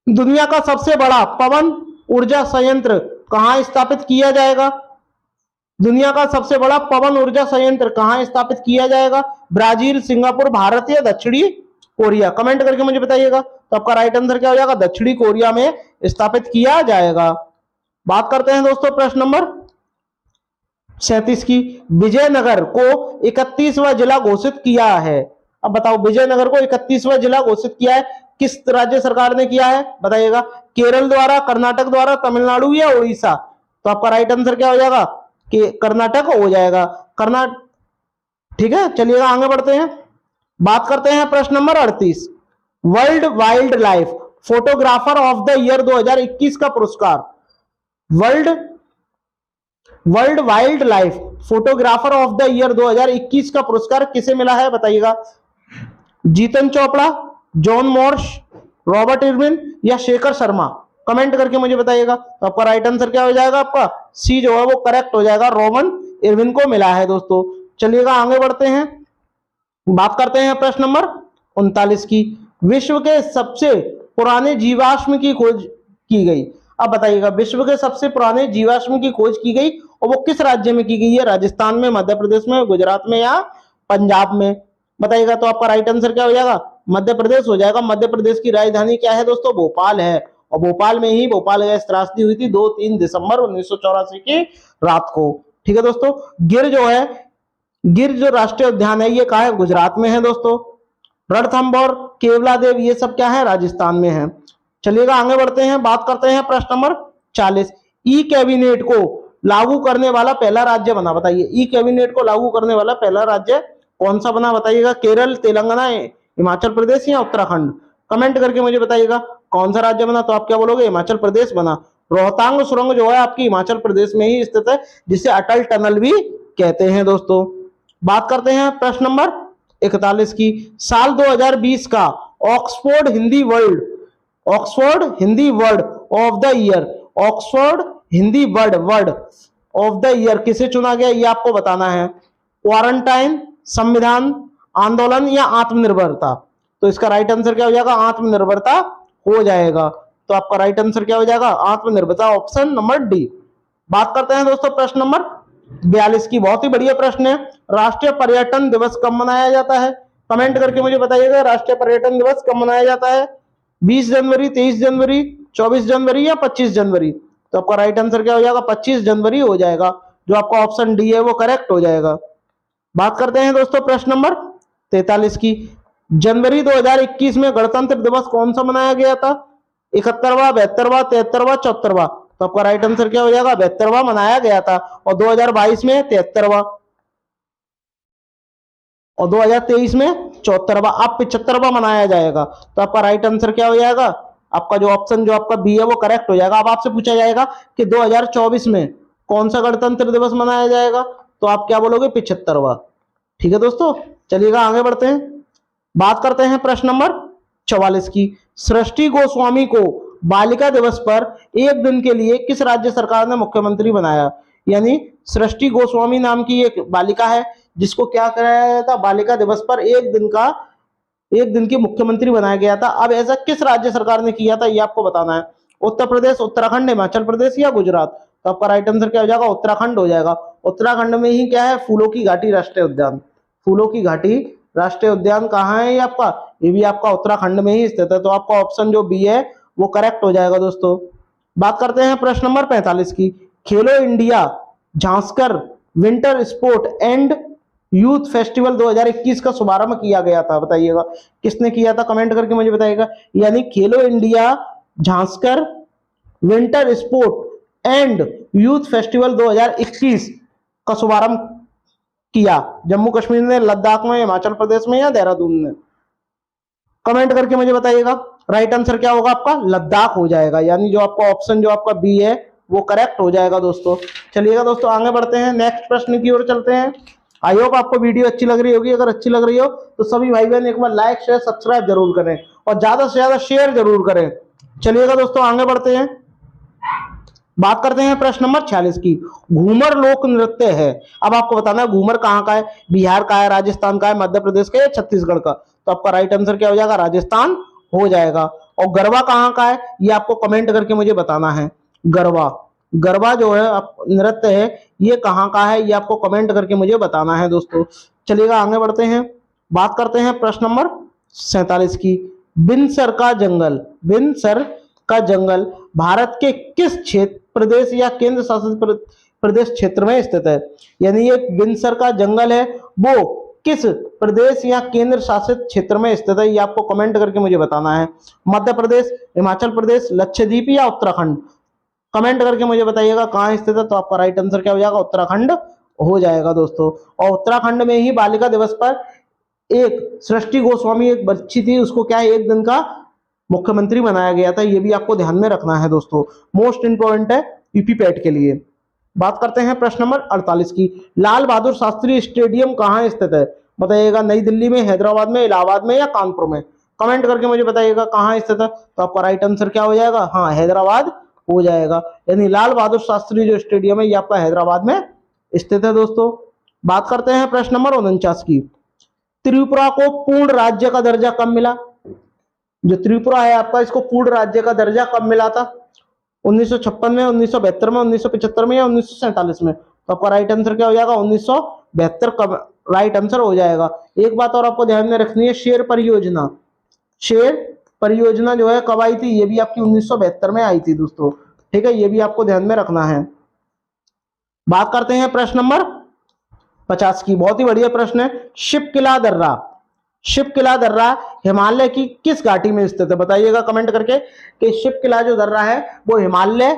दुनिया का सबसे बड़ा पवन ऊर्जा संयंत्र कहां स्थापित किया जाएगा? दुनिया का सबसे बड़ा पवन ऊर्जा संयंत्र कहां स्थापित किया जाएगा? ब्राजील, सिंगापुर, भारत या दक्षिणी कोरिया? कमेंट करके मुझे बताइएगा। तो आपका राइट आंसर क्या हो जाएगा? दक्षिणी कोरिया में स्थापित किया जाएगा। बात करते हैं दोस्तों प्रश्न नंबर 37 की। विजयनगर को 31वां जिला घोषित किया है। अब बताओ, विजयनगर को 31वां जिला घोषित किया है किस राज्य सरकार ने किया है? बताइएगा, केरल द्वारा, कर्नाटक द्वारा, तमिलनाडु या उड़ीसा? तो आपका राइट आंसर क्या हो जाएगा? कि कर्नाटक हो जाएगा, कर्नाटक। ठीक है, चलिएगा आगे बढ़ते हैं, बात करते हैं प्रश्न number 38। World Wildlife Photographer of the Year 2021 का पुरस्कार World Wildlife Photographer of the Year 2021 का पुरस्कार किसे मिला है? बताइएगा, Jeetan Chopra, John Marsh, Robert Irwin या शेखर शर्मा? कमेंट करके मुझे बताइएगा। तो आपका राइट आंसर क्या हो जाएगा? आपका सी जो है वो करेक्ट हो जाएगा, रॉबर्ट इरविन को मिला है दोस्तों। चलिएगा आगे बढ़ते हैं, बात करते हैं प्रश्न नंबर 39 की। विश्व के सबसे पुराने जीवाश्म की खोज की गई। अब बताइएगा, विश्व के सबसे पुराने जीवाश्म की खोज की गई और वो किस राज्य में की गई है? राजस्थान में, मध्य प्रदेश में, गुजरात में या पंजाब में? बताइएगा। तो आपका राइट आंसर क्या हो जाएगा? मध्य प्रदेश हो जाएगा। मध्य प्रदेश की राजधानी क्या है दोस्तों? भोपाल है, और भोपाल में ही भोपाल गैस त्रासदी हुई थी 2-3 दिसंबर 1984 की रात को। ठीक है दोस्तों, गिर जो राष्ट्रीय उद्यान है ये कहाँ है? गुजरात में है दोस्तों। रणथंभौर, केवलादेव ये सब क्या है? राजस्थान में है। चलिएगा आगे बढ़ते हैं, बात करते हैं प्रश्न नंबर 40। ई कैबिनेट को लागू करने वाला पहला राज्य बना। बताइए, ई कैबिनेट को लागू करने वाला पहला राज्य कौन सा बना? बताइएगा, केरल, तेलंगाना, हिमाचल प्रदेश या उत्तराखंड? कमेंट करके मुझे बताइएगा कौन सा राज्य बना। तो आप क्या बोलोगे? हिमाचल प्रदेश बना। रोहतांग सुरंग जो है आपकी हिमाचल प्रदेश में ही स्थित है, जिसे अटल टनल भी कहते हैं दोस्तों। बात करते हैं प्रश्न नंबर 41 की। साल 2020 का Oxford Hindi word of the year किसे चुना गया? ये आपको बताना है। क्वारंटाइन, संविधान, आंदोलन या आत्मनिर्भरता? तो इसका राइट आंसर क्या हो जाएगा? आत्मनिर्भरता हो जाएगा। तो आपका राइट आंसर क्या हो जाएगा? आत्मनिर्भरता, ऑप्शन नंबर डी। बात करते हैं दोस्तों प्रश्न नंबर 42 की। बहुत ही बढ़िया प्रश्न है। राष्ट्रीय पर्यटन दिवस कब मनाया जाता है? कमेंट करके मुझे बताइएगा, राष्ट्रीय पर्यटन दिवस कब मनाया जाता है? 20 जनवरी, 23 जनवरी, 24 जनवरी या 25 जनवरी? तो आपका राइट आंसर क्या हो जाएगा? 25 जनवरी हो जाएगा। जो आपका ऑप्शन डी है वो करेक्ट हो जाएगा। बात करते हैं दोस्तों प्रश्न नंबर 43 की। जनवरी 2021 में गणतंत्र दिवस कौन सा मनाया गया था? 71वां, 72वां, 73वां, 74वां? तो आपका राइट आंसर क्या हो जाएगा? 72वां मनाया गया था। और 2022 में 73वां, और 2023 में 74वां, अब 75वां मनाया जाएगा। तो आपका राइट आंसर क्या हो जाएगा? आपका जो ऑप्शन जो आपका बी है वो करेक्ट हो जाएगा। अब आपसे पूछा जाएगा कि 2024 में कौन सा गणतंत्र दिवस मनाया जाएगा? तो आप क्या बोलोगे? 75वां। ठीक है दोस्तों, चलिएगा आगे बढ़ते हैं, बात करते हैं प्रश्न नंबर 44 की। सृष्टि गोस्वामी को बालिका दिवस पर एक दिन के लिए किस राज्य सरकार ने मुख्यमंत्री बनाया? यानी सृष्टि गोस्वामी नाम की एक बालिका है, जिसको क्या कराया गया था, बालिका दिवस पर एक दिन की मुख्यमंत्री बनाया गया था। अब ऐसा किस राज्य सरकार ने किया था ये आपको बताना है। उत्तर प्रदेश, उत्तराखंड, हिमाचल प्रदेश या गुजरात। तो आपका राइट आंसर क्या हो जाएगा, उत्तराखंड हो जाएगा। उत्तराखंड में ही क्या है, फूलों की घाटी राष्ट्रीय उद्यान। फूलों की घाटी राष्ट्रीय उद्यान कहाँ है ये आपका, ये भी आपका उत्तराखंड में ही स्थित है। तो आपका ऑप्शन जो बी है वो करेक्ट हो जाएगा दोस्तों। बात करते हैं प्रश्न नंबर 45 की। खेलो India Zanskar winter sport and youth festival 2021 का शुभारंभ किया गया था, बताइएगा किसने किया था, कमेंट करके मुझे बताइएगा। यानी खेलो India Zanskar winter sport and youth festival 2021 का शुभारंभ किया जम्मू कश्मीर ने, लद्दाख में, हिमाचल प्रदेश में या देहरादून में, कमेंट करके मुझे बताइएगा। राइट आंसर क्या होगा आपका, लद्दाख हो जाएगा। यानी जो आपका ऑप्शन जो आपका बी है वो करेक्ट हो जाएगा दोस्तों। चलिएगा दोस्तों आगे बढ़ते हैं, नेक्स्ट प्रश्न की ओर चलते हैं। आई होप आपको वीडियो अच्छी लग रही होगी। अगर अच्छी लग रही हो तो सभी भाई बहन एक बार लाइक शेयर सब्सक्राइब जरूर करें और ज्यादा से ज्यादा शेयर जरूर करें। चलिएगा दोस्तों आगे बढ़ते हैं, बात करते हैं प्रश्न नंबर 46 की। घूमर लोक नृत्य है, अब आपको बताना है घूमर कहाँ का है, बिहार का है, राजस्थान का है, मध्य प्रदेश का है, छत्तीसगढ़ का। तो आपका राइट आंसर क्या हो जाएगा, राजस्थान हो जाएगा। और गरबा कहाँ का है ये आपको कमेंट करके मुझे बताना है। गरबा, गरबा जो है नृत्य है ये कहाँ का है ये आपको कमेंट करके मुझे बताना है दोस्तों। चलिएगा आगे बढ़ते हैं, बात करते हैं प्रश्न नंबर 47 की। बिनसर का जंगल, बिनसर का जंगल भारत के किस क्षेत्र, प्रदेश या केंद्र शासित प्रदेश क्षेत्र में स्थित है। यानी ये बिनसर का जंगल है वो किस प्रदेश या केंद्र शासित क्षेत्र में स्थित है ये आपको कमेंट करके मुझे बताना है। मध्य प्रदेश, हिमाचल प्रदेश, लक्षद्वीप या उत्तराखंड, कमेंट करके मुझे बताइएगा कहाँ स्थित है। तो आपका राइट आंसर क्या हो जाएगा, उत्तराखंड हो जाएगा दोस्तों। और उत्तराखंड में ही बालिका दिवस पर एक सृष्टि गोस्वामी एक बच्ची थी, उसको क्या है एक दिन का मुख्यमंत्री बनाया गया था। ये भी आपको ध्यान में रखना है दोस्तों, मोस्ट इंपॉर्टेंट है यूपी पैट के लिए। बात करते हैं प्रश्न नंबर 48 की। लाल बहादुर शास्त्री स्टेडियम कहाँ स्थित है, बताइएगा नई दिल्ली में, हैदराबाद में, इलाहाबाद में या कानपुर में, कमेंट करके मुझे बताइएगा कहाँ स्थित है। तो आपका राइट आंसर क्या हो जाएगा, हाँ हैदराबाद हो जाएगा। यानी लाल बहादुर शास्त्री जो स्टेडियम है ये आपका हैदराबाद में स्थित है दोस्तों। बात करते हैं प्रश्न नंबर 49 की। त्रिपुरा को पूर्ण राज्य का दर्जा कब मिला, जो त्रिपुरा है आपका इसको पूर्ण राज्य का दर्जा कब मिला था, 1956 में, 1972 में, 1975 में या 1947 में। तो आपका राइट आंसर क्या हो जाएगा, 1972 का राइट आंसर हो जाएगा। एक बात और आपको ध्यान में रखनी है, शेर परियोजना, शेर परियोजना जो है कब आई थी, ये भी आपकी 1972 में आई थी दोस्तों, ठीक है, ये भी आपको ध्यान में रखना है। बात करते हैं प्रश्न नंबर 50 की, बहुत ही बढ़िया प्रश्न है। शिपकिला दर्रा, शिपकिला दर्रा हिमालय की किस घाटी में स्थित है, बताइएगा कमेंट करके कि शिपकिला जो दर्रा है वो हिमालय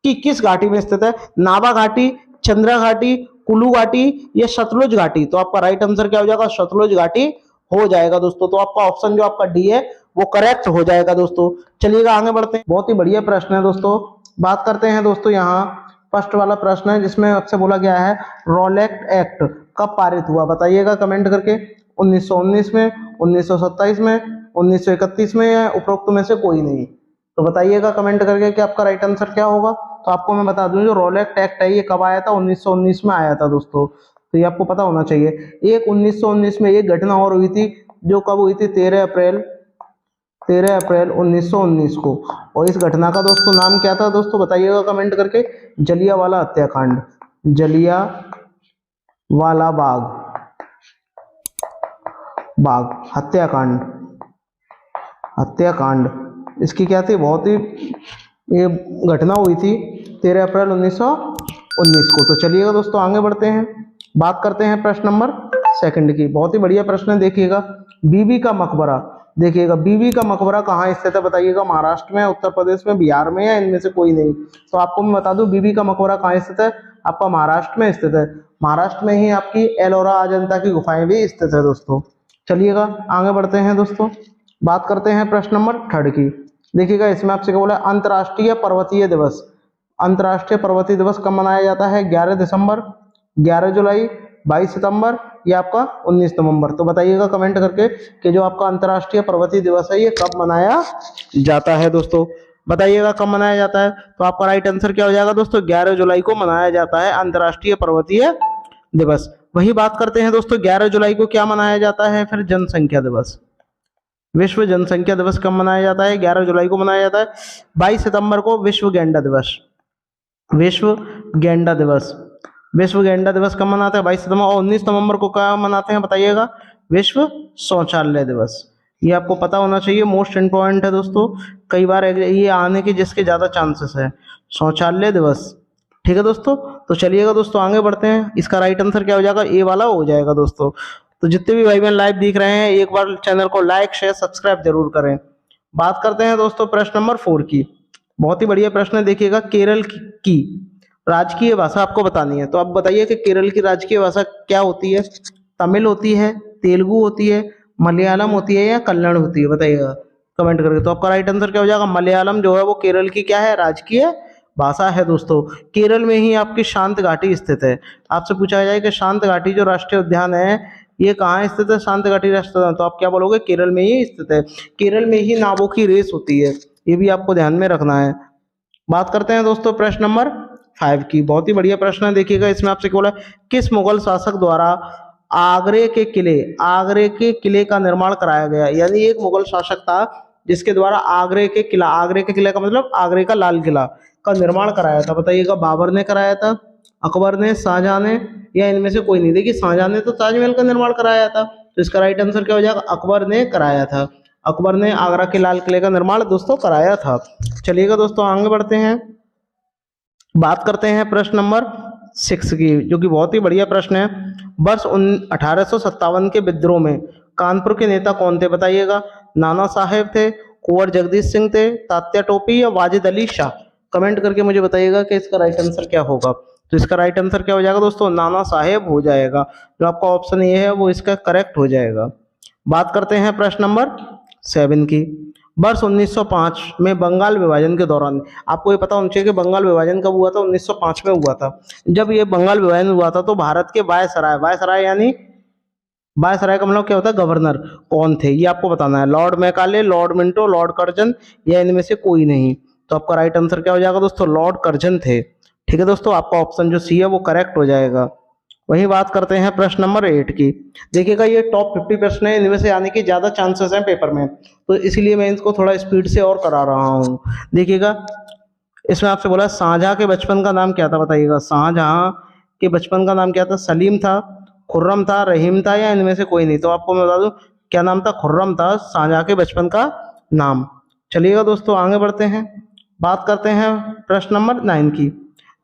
की किस घाटी में स्थित है। नाभा घाटी, चंद्रा घाटी, कुल्लू घाटी या सतलुज घाटी। तो आपका राइट आंसर क्या हो जाएगा, सतलुज घाटी हो जाएगा दोस्तों। तो आपका ऑप्शन जो आपका डी है वो करेक्ट हो जाएगा दोस्तों। चलिएगा आगे बढ़ते हैं, बहुत ही बढ़िया प्रश्न है दोस्तों। बात करते हैं दोस्तों, यहाँ फर्स्ट वाला प्रश्न है जिसमें आपसे बोला गया है रॉलेट एक्ट कब पारित हुआ, बताइएगा कमेंट करके। 1919 में, 1927 में, 1931 में या उपरोक्त में से कोई नहीं। तो बताइएगा कमेंट करके कि आपका राइट आंसर क्या होगा। तो आपको मैं बता दूं जो रॉलेट एक्ट है ये कब आया था, 1919 में आया था दोस्तों। तो ये आपको पता होना चाहिए। एक 1919 में एक घटना और हुई थी जो कब हुई थी, 13 अप्रैल 1919 को। और इस घटना का दोस्तों नाम क्या था दोस्तों, बताइएगा कमेंट करके। जलियांवाला हत्याकांड, जलियांवाला बाग हत्याकांड, हत्याकांड इसकी क्या थी, बहुत ही ये घटना हुई थी 13 अप्रैल 1919 को। तो चलिएगा दोस्तों आगे बढ़ते हैं, बात करते हैं प्रश्न नंबर 2 की। बहुत ही बढ़िया प्रश्न है, देखिएगा। बीबी का मकबरा, देखिएगा बीबी का मकबरा कहाँ स्थित है, बताइएगा महाराष्ट्र में, उत्तर प्रदेश में, बिहार में या इनमें से कोई नहीं। तो आपको मैं बता दूं बीबी का मकबरा कहाँ स्थित है, आपका महाराष्ट्र में स्थित है। महाराष्ट्र में ही आपकी एलोरा अजंता की गुफाएं भी स्थित है दोस्तों। चलिएगा आगे बढ़ते हैं दोस्तों, बात करते हैं प्रश्न नंबर 3 की। देखिएगा इसमें आपसे क्या बोला, अंतर्राष्ट्रीय पर्वतीय दिवस, अंतर्राष्ट्रीय पर्वतीय दिवस कब मनाया जाता है, 11 दिसंबर, 11 जुलाई, 22 सितंबर या आपका 19 नवंबर। तो बताइएगा कमेंट करके कि जो आपका अंतर्राष्ट्रीय पर्वतीय दिवस है ये कब मनाया जाता है दोस्तों, बताइएगा कब मनाया जाता है। तो आपका राइट आंसर क्या हो जाएगा दोस्तों, 11 जुलाई को मनाया जाता है अंतर्राष्ट्रीय पर्वतीय दिवस। वही बात करते हैं दोस्तों 11 जुलाई को क्या मनाया जाता है फिर जनसंख्या दिवस। विश्व जनसंख्या दिवस कब मनाया जाता है? 11 जुलाई को मनाया जाता है। 22 सितंबर को विश्व गेंडा दिवस। विश्व गेंडा दिवस। विश्व गेंडा दिवस कब मनाते हैं? 22 सितंबर। और 19 नवंबर को क्या मनाते हैं बताइएगा? विश्व शौचालय दिवस। ये आपको पता होना चाहिए, मोस्ट इम्पोर्टेंट है दोस्तों, कई बार ये आने के जिसके ज़्यादा चांसेस है। शौचालय दिवस, ठीक है दोस्तों। तो चलिएगा दोस्तों आगे बढ़ते हैं। इसका राइट आंसर क्या हो जाएगा? ए वाला हो जाएगा दोस्तों। तो जितने भी भाई बहन लाइव देख रहे हैं एक बार चैनल को लाइक शेयर सब्सक्राइब जरूर करें। बात करते हैं दोस्तों प्रश्न नंबर 4 की। बहुत ही बढ़िया प्रश्न है, देखिएगा। केरल की राजकीय भाषा आपको बतानी है, तो आप बताइए कि केरल की राजकीय भाषा क्या होती है? तमिल होती है, तेलुगु होती है, मलयालम होती है या कन्नड़ होती है? बताइएगा कमेंट करके। तो आपका राइट आंसर क्या हो जाएगा? मलयालम जो है वो केरल की क्या है? राजकीय भाषा है दोस्तों। केरल में ही आपकी शांत घाटी स्थित है। आपसे पूछा जाए कि शांत घाटी जो राष्ट्रीय उद्यान है ये कहाँ स्थित है? शांत घाटी राष्ट्रीय उद्यान, तो आप क्या बोलोगे? केरल में ही स्थित है। केरल में ही नावों की रेस होती है, ये भी आपको ध्यान में रखना है। बात करते हैं दोस्तों प्रश्न नंबर 5 की। बहुत ही बढ़िया प्रश्न है, देखिएगा। इसमें आपसे क्या बोला? किस मुगल शासक द्वारा आगरे के किले का निर्माण कराया गया? यानी एक मुगल शासक था जिसके द्वारा आगरे के किला का मतलब आगरे का लाल किला का निर्माण कराया था। बताइएगा, बाबर ने कराया था, अकबर ने, शाहजहां ने, या इनमें से कोई नहीं? देखिए, शाहजहां ने तो ताजमहल का निर्माण कराया था, तो इसका राइट आंसर क्या हो जाएगा? अकबर ने कराया था। अकबर ने आगरा के लाल किले का निर्माण दोस्तों कराया था। चलिएगा दोस्तों आगे बढ़ते हैं। बात करते हैं प्रश्न नंबर 6 की, जो कि बहुत ही बढ़िया प्रश्न है। वर्ष 1857 के विद्रोह में कानपुर के नेता कौन थे? बताइएगा। नाना साहेब थे, कुंवर जगदीश सिंह थे, तात्या टोपी या वाजिद अली शाह? कमेंट करके मुझे बताइएगा कि इसका राइट आंसर क्या होगा। तो इसका राइट आंसर क्या हो जाएगा दोस्तों? नाना साहेब हो जाएगा। जो आपका ऑप्शन ए है वो इसका करेक्ट हो जाएगा। बात करते हैं प्रश्न नंबर 7 की। वर्ष 1905 में बंगाल विभाजन के दौरान, आपको ये पता होना चाहिए कि बंगाल विभाजन कब हुआ था? 1905 में हुआ था। जब ये बंगाल विभाजन हुआ था तो भारत के वायसराय यानी वायसराय का मतलब क्या होता है? गवर्नर कौन थे? ये आपको बताना है। Lord Macaulay, Lord Minto, Lord Curzon या इनमें से कोई नहीं? तो आपका राइट आंसर क्या हो जाएगा दोस्तों? लॉर्ड कर्जन थे। ठीक है दोस्तों, आपका ऑप्शन जो सी है वो करेक्ट हो जाएगा। वही बात करते हैं प्रश्न नंबर 8 की। देखिएगा, ये टॉप 50 प्रश्न है, इनमें से आने के ज्यादा चांसेस हैं पेपर में, तो इसीलिए मैं इसको थोड़ा स्पीड से और करा रहा हूँ। देखिएगा, इसमें आपसे बोला शाहजहां के बचपन का नाम क्या था? बताइएगा। शाहजहां के बचपन का नाम क्या था? सलीम था, खुर्रम था, रहीम था या इनमें से कोई नहीं? तो आपको मैं बता दूं क्या नाम था? खुर्रम था शाहजहां के बचपन का नाम। चलिएगा दोस्तों आगे बढ़ते हैं। बात करते हैं प्रश्न नंबर 9 की।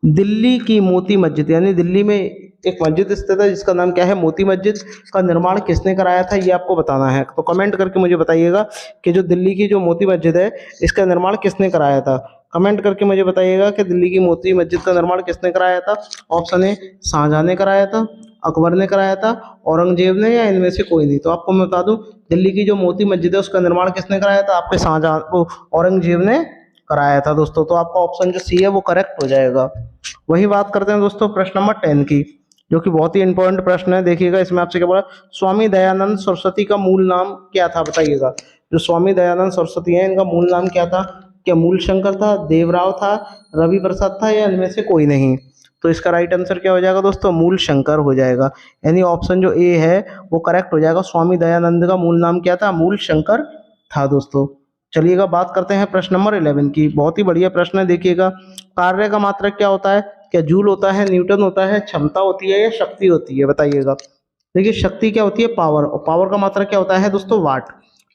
दिल्ली की मोती मस्जिद, यानी दिल्ली में एक मस्जिद स्थित है जिसका नाम क्या है? मोती मस्जिद, का निर्माण किसने कराया था? ये आपको बताना है। तो कमेंट करके मुझे बताइएगा कि जो दिल्ली की जो मोती मस्जिद है इसका निर्माण किसने कराया था? कमेंट करके मुझे बताइएगा कि दिल्ली की मोती मस्जिद का निर्माण किसने कराया था? ऑप्शन ए शाहजहां ने कराया था, अकबर ने कराया था, औरंगजेब ने, या इनमें से कोई नहीं? तो आपको मैं बता दूं दिल्ली की जो मोती मस्जिद है उसका निर्माण किसने कराया था? आपके शाहजहां को औरंगजेब ने कराया था दोस्तों। तो आपका ऑप्शन जो सी है वो करेक्ट हो जाएगा। वही बात करते हैं दोस्तों प्रश्न नंबर 10 की, जो कि बहुत ही इंपॉर्टेंट प्रश्न है। देखिएगा, इसमें आपसे क्या बोला? स्वामी दयानंद सरस्वती का मूल नाम क्या था? बताइएगा। जो स्वामी दयानंद सरस्वती है इनका मूल नाम क्या था? क्या मूल शंकर था, देवराव था, रवि प्रसाद था या इनमें से कोई नहीं? तो इसका राइट आंसर क्या हो जाएगा दोस्तों? मूल शंकर हो जाएगा। यानी ऑप्शन जो ए है वो करेक्ट हो जाएगा। स्वामी दयानंद का मूल नाम क्या था? मूल शंकर था दोस्तों। चलिएगा, बात करते हैं प्रश्न नंबर 11 की। बहुत ही बढ़िया प्रश्न है, देखिएगा। कार्य का मात्रक क्या होता है? क्या जूल होता है, न्यूटन होता है, क्षमता होती है या शक्ति होती है? बताइएगा। देखिए, शक्ति क्या होती है? पावर, और पावर का मात्रक क्या होता है दोस्तों? वाट।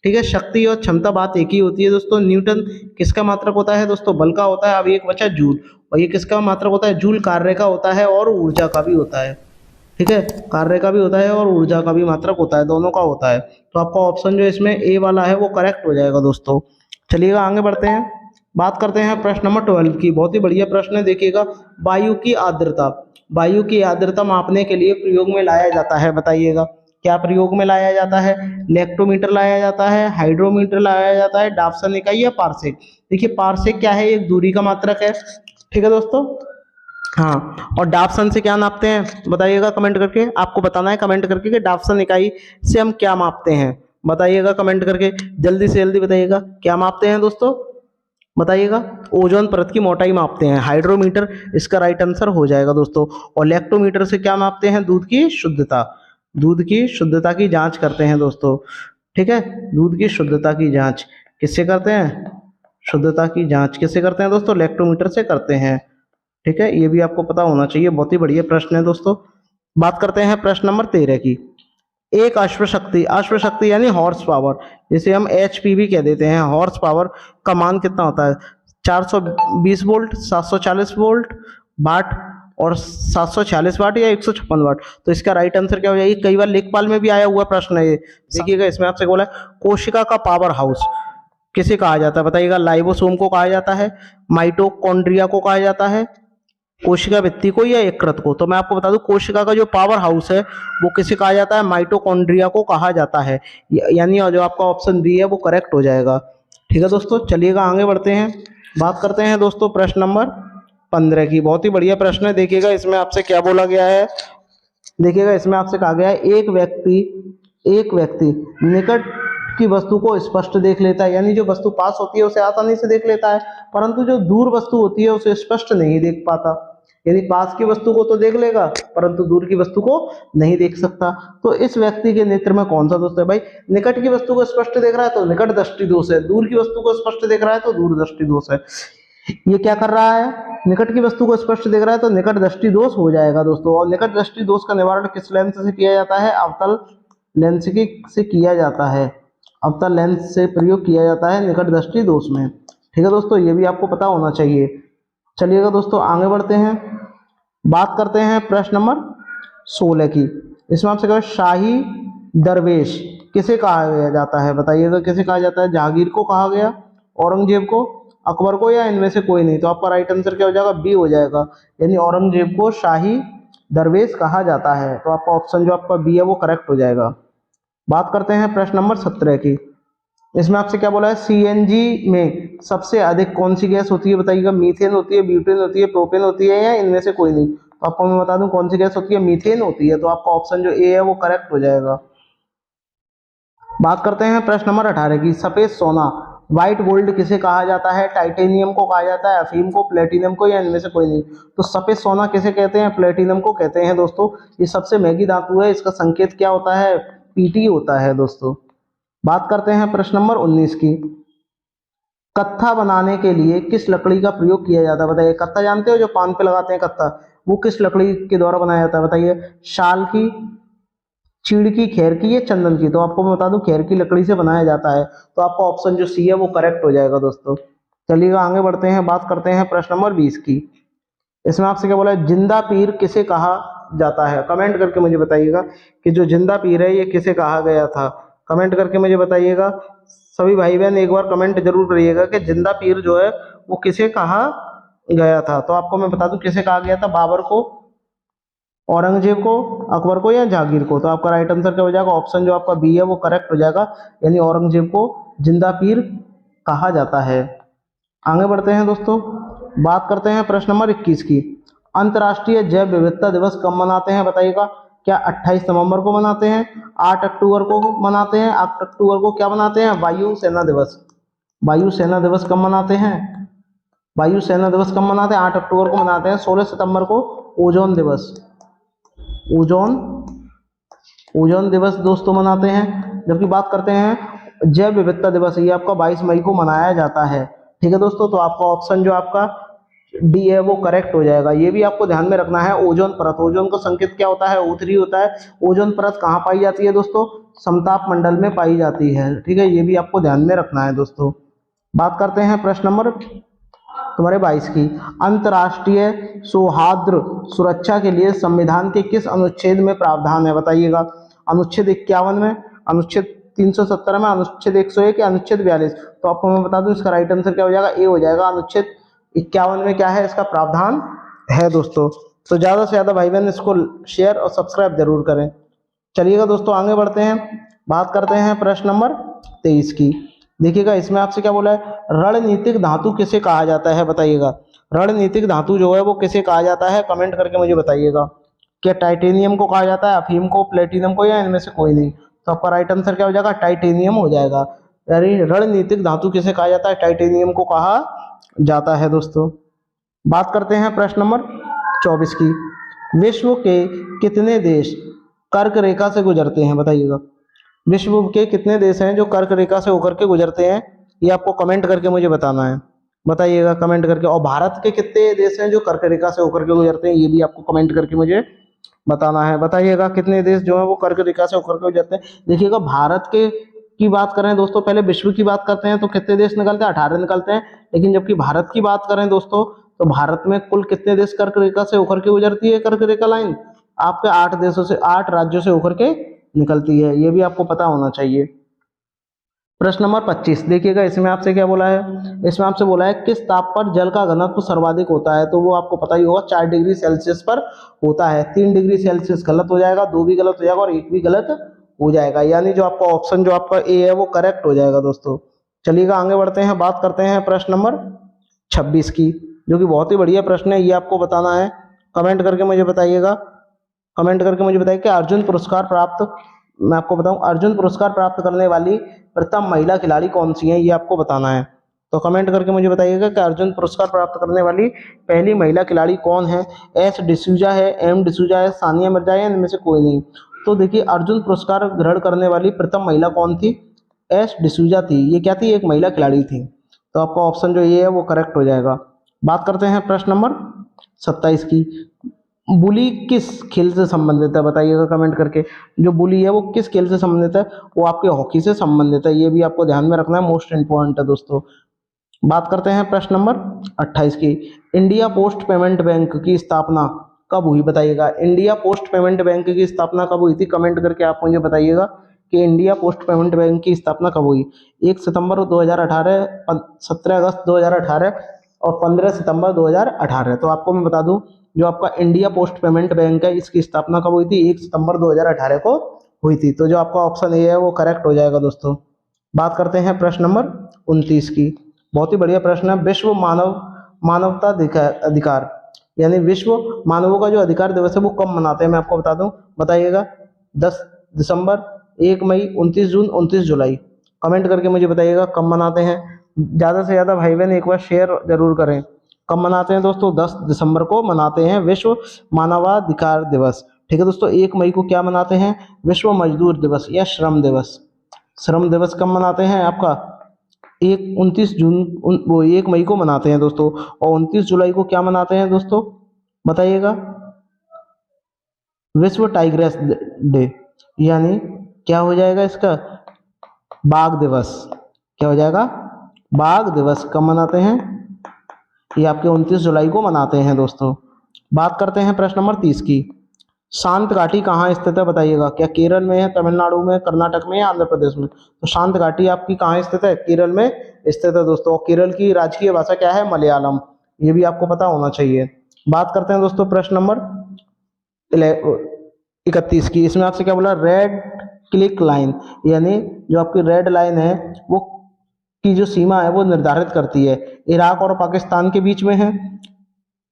ठीक है, शक्ति और क्षमता बात एक ही होती है दोस्तों। न्यूटन किसका मात्रक होता है दोस्तों? बल का होता है। अब एक बचा जूल, और ये किसका मात्रक होता है? जूल कार्य का होता है और ऊर्जा का भी होता है। ठीक है, कार्य का भी होता है और ऊर्जा का भी मात्रक होता है, दोनों का होता है। तो आपका ऑप्शन जो इसमें ए वाला है वो करेक्ट हो जाएगा दोस्तों। चलिएगा आगे बढ़ते हैं। बात करते हैं प्रश्न नंबर 12 की। बहुत ही बढ़िया प्रश्न है, देखिएगा। वायु की आर्द्रता मापने के लिए प्रयोग में लाया जाता है। बताइएगा, क्या प्रयोग में लाया जाता है? लेक्टोमीटर लाया जाता है, हाइड्रोमीटर लाया जाता है, डाप्सन इकाई या पारसेक? देखिए, पारसेक क्या है? एक दूरी का मात्रक है। ठीक है दोस्तों, हाँ। और डाप्सन से क्या नापते हैं? बताइएगा कमेंट करके। आपको बताना है कमेंट करके कि डाप्सन इकाई से हम क्या मापते हैं। बताइएगा कमेंट करके, जल्दी से जल्दी बताइएगा क्या मापते हैं दोस्तों। बताइएगा। ओजोन परत की मोटाई मापते हैं, हाइड्रोमीटर इसका राइट आंसर हो जाएगा दोस्तों। और लैक्टोमीटर से क्या मापते हैं, दूध की शुद्धता, दूध की शुद्धता की जांच करते हैं दोस्तों। ठीक है, दूध की शुद्धता की जांच किससे करते हैं, शुद्धता की जांच किससे करते हैं दोस्तों, लैक्टोमीटर से करते हैं। ठीक है, ये भी आपको पता होना चाहिए, बहुत ही बढ़िया प्रश्न है दोस्तों। बात करते हैं प्रश्न नंबर 13 की। एक अश्वशक्ति, अश्वशक्ति यानी हॉर्स पावर, जिसे हम एचपी भी कह देते हैं, हॉर्स पावर का मान कितना होता है, 420 वोल्ट, 740 वोल्ट वाट और 746 वाट या 156 वाट। तो इसका राइट आंसर क्या हो जाएगी, कई बार लेखपाल में भी आया हुआ प्रश्न है ये। देखिएगा, इसमें आपसे बोला है कोशिका का पावर हाउस किसे कहा जाता है, बताइएगा। लाइबोसोम को कहा जाता है, माइटोकॉन्ड्रिया को कहा जाता है, कोशिका भित्ति को या यकृत को। तो मैं आपको बता दूं, कोशिका का जो पावर हाउस है वो किसे कहा जाता है, माइटोकॉन्ड्रिया को कहा जाता है। यानी जो आपका ऑप्शन बी है वो करेक्ट हो जाएगा। ठीक है दोस्तों, चलिएगा आगे बढ़ते हैं। बात करते हैं दोस्तों प्रश्न नंबर 15 की। बहुत ही बढ़िया प्रश्न है, देखिएगा इसमें आपसे क्या बोला गया है। देखिएगा, इसमें आपसे कहा गया है एक व्यक्ति निकट की वस्तु को स्पष्ट देख लेता है, यानी जो वस्तु पास होती है उसे आसानी से देख लेता है, परंतु जो दूर वस्तु होती है उसे स्पष्ट नहीं देख पाता। यानी पास की वस्तु को तो देख लेगा परंतु दूर की वस्तु को नहीं देख सकता। तो इस व्यक्ति के नेत्र में कौन सा दोष है भाई, निकट की वस्तु को स्पष्ट देख रहा है तो निकट दृष्टि दोष है, दूर की वस्तु को स्पष्ट देख रहा है तो दूर दृष्टि दोष है। ये क्या कर रहा है, निकट की वस्तु को स्पष्ट देख रहा है तो निकट दृष्टि दोष हो जाएगा दोस्तों। और निकट दृष्टि दोष का निवारण किस लेंस से किया जाता है, अवतल लेंस से किया जाता है, अवतल लेंस से प्रयोग किया जाता है निकट दृष्टि दोष में। ठीक है दोस्तों, ये भी आपको पता होना चाहिए। चलिएगा दोस्तों आगे बढ़ते हैं। बात करते हैं प्रश्न नंबर 16 की। इसमें आपसे कहा शाही दरवेश किसे कहा जाता है, बताइएगा किसे कहा जाता है, जहांगीर को कहा गया, औरंगजेब को, अकबर को या इनमें से कोई नहीं। तो आपका राइट आंसर क्या हो जाएगा, बी हो जाएगा, यानी औरंगजेब को शाही दरवेश कहा जाता है। तो आपका ऑप्शन जो आपका बी है वो करेक्ट हो जाएगा। बात करते हैं प्रश्न नंबर 17 की। इसमें आपसे क्या बोला है, सीएनजी में सबसे अधिक कौन सी गैस होती है, बताइएगा। मीथेन होती है, ब्यूटेन होती है, प्रोपेन होती है या इनमें से कोई नहीं। तो आपको मैं बता दूं कौन सी गैस होती है, मीथेन होती है। तो आपका ऑप्शन जो ए है वो करेक्ट हो जाएगा। बात करते हैं प्रश्न नंबर 18 की। सफेद सोना, व्हाइट गोल्ड किसे कहा जाता है, टाइटेनियम को कहा जाता है, अफीम को, प्लेटिनम को या इनमें से कोई नहीं। तो सफेद सोना किसे कहते हैं, प्लेटिनम को कहते हैं दोस्तों। ये सबसे महंगी धातु है, इसका संकेत क्या होता है, पीटी होता है दोस्तों। बात करते हैं प्रश्न नंबर 19 की। कत्था बनाने के लिए किस लकड़ी का प्रयोग किया जाता है, बताइए। कत्था जानते हो, जो पान पे लगाते हैं कत्था, वो किस लकड़ी के द्वारा बनाया जाता है, बताइए। शाल की, चीड़ की, खैर की या चंदन की। तो आपको मैं बता दूं खैर की लकड़ी से बनाया जाता है। तो आपका ऑप्शन जो सी है वो करेक्ट हो जाएगा दोस्तों। चलिएगा आगे बढ़ते हैं। बात करते हैं प्रश्न नंबर 20 की। इसमें आपसे क्या बोला है, जिंदा पीर किसे कहा जाता है, कमेंट करके मुझे बताइएगा कि जो जिंदा पीर है ये किसे कहा गया था। कमेंट करके मुझे बताइएगा। सभी भाई बहन एक बार कमेंट जरूर करिएगा कि जिंदा पीर जो है वो किसे कहा गया था। तो आपको मैं बता दूं किसे कहा गया था, बाबर को, औरंगजेब को, अकबर को या जहांगीर को। तो आपका राइट आंसर क्या हो जाएगा, ऑप्शन जो आपका बी है वो करेक्ट हो जाएगा, यानी औरंगजेब को जिंदा पीर कहा जाता है। आगे बढ़ते हैं दोस्तों। बात करते हैं प्रश्न नंबर 21 की। अंतर्राष्ट्रीय जैव विविधता दिवस कब मनाते हैं, बताइएगा। क्या 28 नवंबर को मनाते हैं, 8 अक्टूबर को मनाते हैं, 8 अक्टूबर को क्या मनाते हैं, वायु सेना दिवस। वायु सेना दिवस कब मनाते हैं, वायु सेना दिवस कब मनाते हैं, 8 अक्टूबर को मनाते हैं। 16 सितंबर को ओजोन दिवस, ओजोन दिवस दोस्तों मनाते हैं। जबकि बात करते हैं जैव विविधता दिवस, ये आपका 22 मई को मनाया जाता है। ठीक है दोस्तों, तो आपका ऑप्शन जो आपका डी है वो करेक्ट हो जाएगा। ये भी आपको ध्यान में रखना है। ओजोन परत, ओजोन का संकेत क्या होता है, O3 होता है। ओजोन परत कहाँ पाई जाती है दोस्तों, समताप मंडल में पाई जाती है। ठीक है, ये भी आपको ध्यान में रखना है दोस्तों। बात करते हैं प्रश्न नंबर तुम्हारे 22 की। अंतर्राष्ट्रीय सौहार्द सुरक्षा के लिए संविधान के किस अनुच्छेद में प्रावधान है, बताइएगा। अनुच्छेद 51 में, अनुच्छेद 370 में, अनुच्छेद 101 या अनुच्छेद 42। तो आपको मैं बता दूं इसका राइट आंसर क्या हो जाएगा, ए हो जाएगा। अनुच्छेद 51 में क्या है, इसका प्रावधान है दोस्तों। तो ज्यादा से ज्यादा भाई बहन इसको शेयर और सब्सक्राइब जरूर करें। चलिएगा दोस्तों आगे बढ़ते हैं। बात करते हैं प्रश्न नंबर 23 की। देखिएगा, इसमें आपसे क्या बोला है, रणनीतिक धातु किसे कहा जाता है, बताइएगा। रणनीतिक धातु जो है वो किसे कहा जाता है, कमेंट करके मुझे बताइएगा। क्या टाइटेनियम को कहा जाता है, अफीम को, प्लेटिनम को या इनमें से कोई नहीं। तो आपका राइट आंसर क्या हो जाएगा, टाइटेनियम हो जाएगा। यानी रणनीतिक धातु किसे कहा जाता है? टाइटेनियम को कहा जाता है दोस्तों। बात करते हैं प्रश्न नंबर 24 की। विश्व के कितने देश कर्क रेखा से गुजरते हैं? बताइएगा। विश्व के कितने देश हैं जो कर्क रेखा से होकर के गुजरते हैं? ये आपको कमेंट करके मुझे बताना है। बताइएगा कमेंट करके। और भारत के कितने देश हैं जो कर्क रेखा से होकर के गुजरते हैं? ये भी आपको कमेंट करके मुझे बताना है। बताइएगा कितने देश जो है वो कर्क रेखा से होकर के गुजरते हैं। देखिएगा भारत के की बात करें दोस्तों, पहले विश्व की बात करते हैं तो कितने देश निकलते हैं? 18 निकलते हैं। लेकिन जबकि भारत की बात करें दोस्तों, तो भारत में कुल कितने देश कर्क रेखा से होकर के गुजरती है? कर्क रेखा लाइन आपके 8 देशों से, 8 राज्यों से होकर के निकलती है। ये भी आपको पता होना चाहिए। प्रश्न नंबर 25 देखिएगा, इसमें आपसे क्या बोला है? इसमें आपसे बोला है किस ताप पर जल का घनत्व सर्वाधिक होता है? तो वो आपको पता ही होगा, 4 डिग्री सेल्सियस पर होता है। 3 डिग्री सेल्सियस गलत हो जाएगा, 2 भी गलत हो जाएगा और 1 भी गलत हो जाएगा। यानी जो आपका ऑप्शन जो आपका ए है वो करेक्ट हो जाएगा दोस्तों। चलिएगा आगे बढ़ते हैं, बात करते हैं प्रश्न नंबर 26 की, जो कि बहुत ही बढ़िया प्रश्न है। ये आपको बताना है, कमेंट करके मुझे बताइएगा। कमेंट करके मुझे बताइए कि अर्जुन पुरस्कार प्राप्त, मैं आपको बताऊं, अर्जुन पुरस्कार प्राप्त करने वाली प्रथम महिला खिलाड़ी कौन सी है? ये आपको बताना है। तो कमेंट करके मुझे बताइएगा कि अर्जुन पुरस्कार प्राप्त करने वाली पहली महिला खिलाड़ी कौन है? एस डिसूजा है, एम डिसूजा है, सानिया मिर्जा है, इनमें से कोई नहीं। तो देखिए अर्जुन पुरस्कार ग्रहण करने वाली प्रथम महिला कौन थी? एस डिसूजा थी। ये क्या थी? एक महिला खिलाड़ी थी। तो आपका ऑप्शन जो ये है वो करेक्ट हो जाएगा। बात करते हैं प्रश्न नंबर 27 की। बुली किस खेल से संबंधित है? बताइएगा कमेंट करके। जो बुली है वो किस खेल से संबंधित है? वो आपके हॉकी से संबंधित है। ये भी आपको ध्यान में रखना है, मोस्ट इंपॉर्टेंट है दोस्तों। बात करते हैं प्रश्न नंबर 28 की। इंडिया पोस्ट पेमेंट बैंक की स्थापना कब हुई? बताइएगा। इंडिया पोस्ट पेमेंट बैंक की स्थापना कब हुई थी? कमेंट करके आप मुझे बताइएगा कि इंडिया पोस्ट पेमेंट बैंक की स्थापना कब हुई। 1 सितंबर 2018, 17 अगस्त 2018 और 15 सितंबर 2018। तो आपको मैं बता दूं, जो आपका इंडिया पोस्ट पेमेंट बैंक है इसकी स्थापना कब हुई थी? 1 सितंबर 2018 को हुई थी। तो जो आपका ऑप्शन ए है वो करेक्ट हो जाएगा दोस्तों। बात करते हैं प्रश्न नंबर 29 की। बहुत ही बढ़िया प्रश्न है। विश्व मानवता अधिकार यानी विश्व मानवों का जो अधिकार दिवस है वो कब मनाते हैं? मैं आपको बता दूं, बताइएगा। 10 दिसंबर, 1 मई, 29 जून, 29 जुलाई। कमेंट करके मुझे बताइएगा कब मनाते हैं। ज़्यादा से ज़्यादा भाई बहन एक बार शेयर जरूर करें। कब मनाते हैं दोस्तों? 10 दिसंबर को मनाते हैं विश्व मानवाधिकार दिवस। ठीक है दोस्तों। 1 मई को क्या मनाते हैं? विश्व मजदूर दिवस या श्रम दिवस। श्रम दिवस कब मनाते हैं आपका? 1 मई को मनाते हैं दोस्तों। और 29 जुलाई को क्या मनाते हैं दोस्तों? बताइएगा। विश्व टाइग्रेस डे, यानी क्या हो जाएगा इसका? बाघ दिवस। क्या हो जाएगा? बाघ दिवस। कब मनाते हैं? ये आपके 29 जुलाई को मनाते हैं दोस्तों। बात करते हैं प्रश्न नंबर 30 की। शांत घाटी कहाँ स्थित है? बताइएगा। क्या केरल में है, तमिलनाडु में, कर्नाटक में या आंध्र प्रदेश में? तो शांत घाटी आपकी कहाँ स्थित है? केरल में स्थित है दोस्तों। केरल की राजकीय भाषा क्या है? मलयालम। ये भी आपको पता होना चाहिए। बात करते हैं दोस्तों प्रश्न नंबर 31 की। इसमें आपसे क्या बोला? रेड क्लिक लाइन, यानी जो आपकी रेड लाइन है वो की जो सीमा है वो निर्धारित करती है। इराक और पाकिस्तान के बीच में है,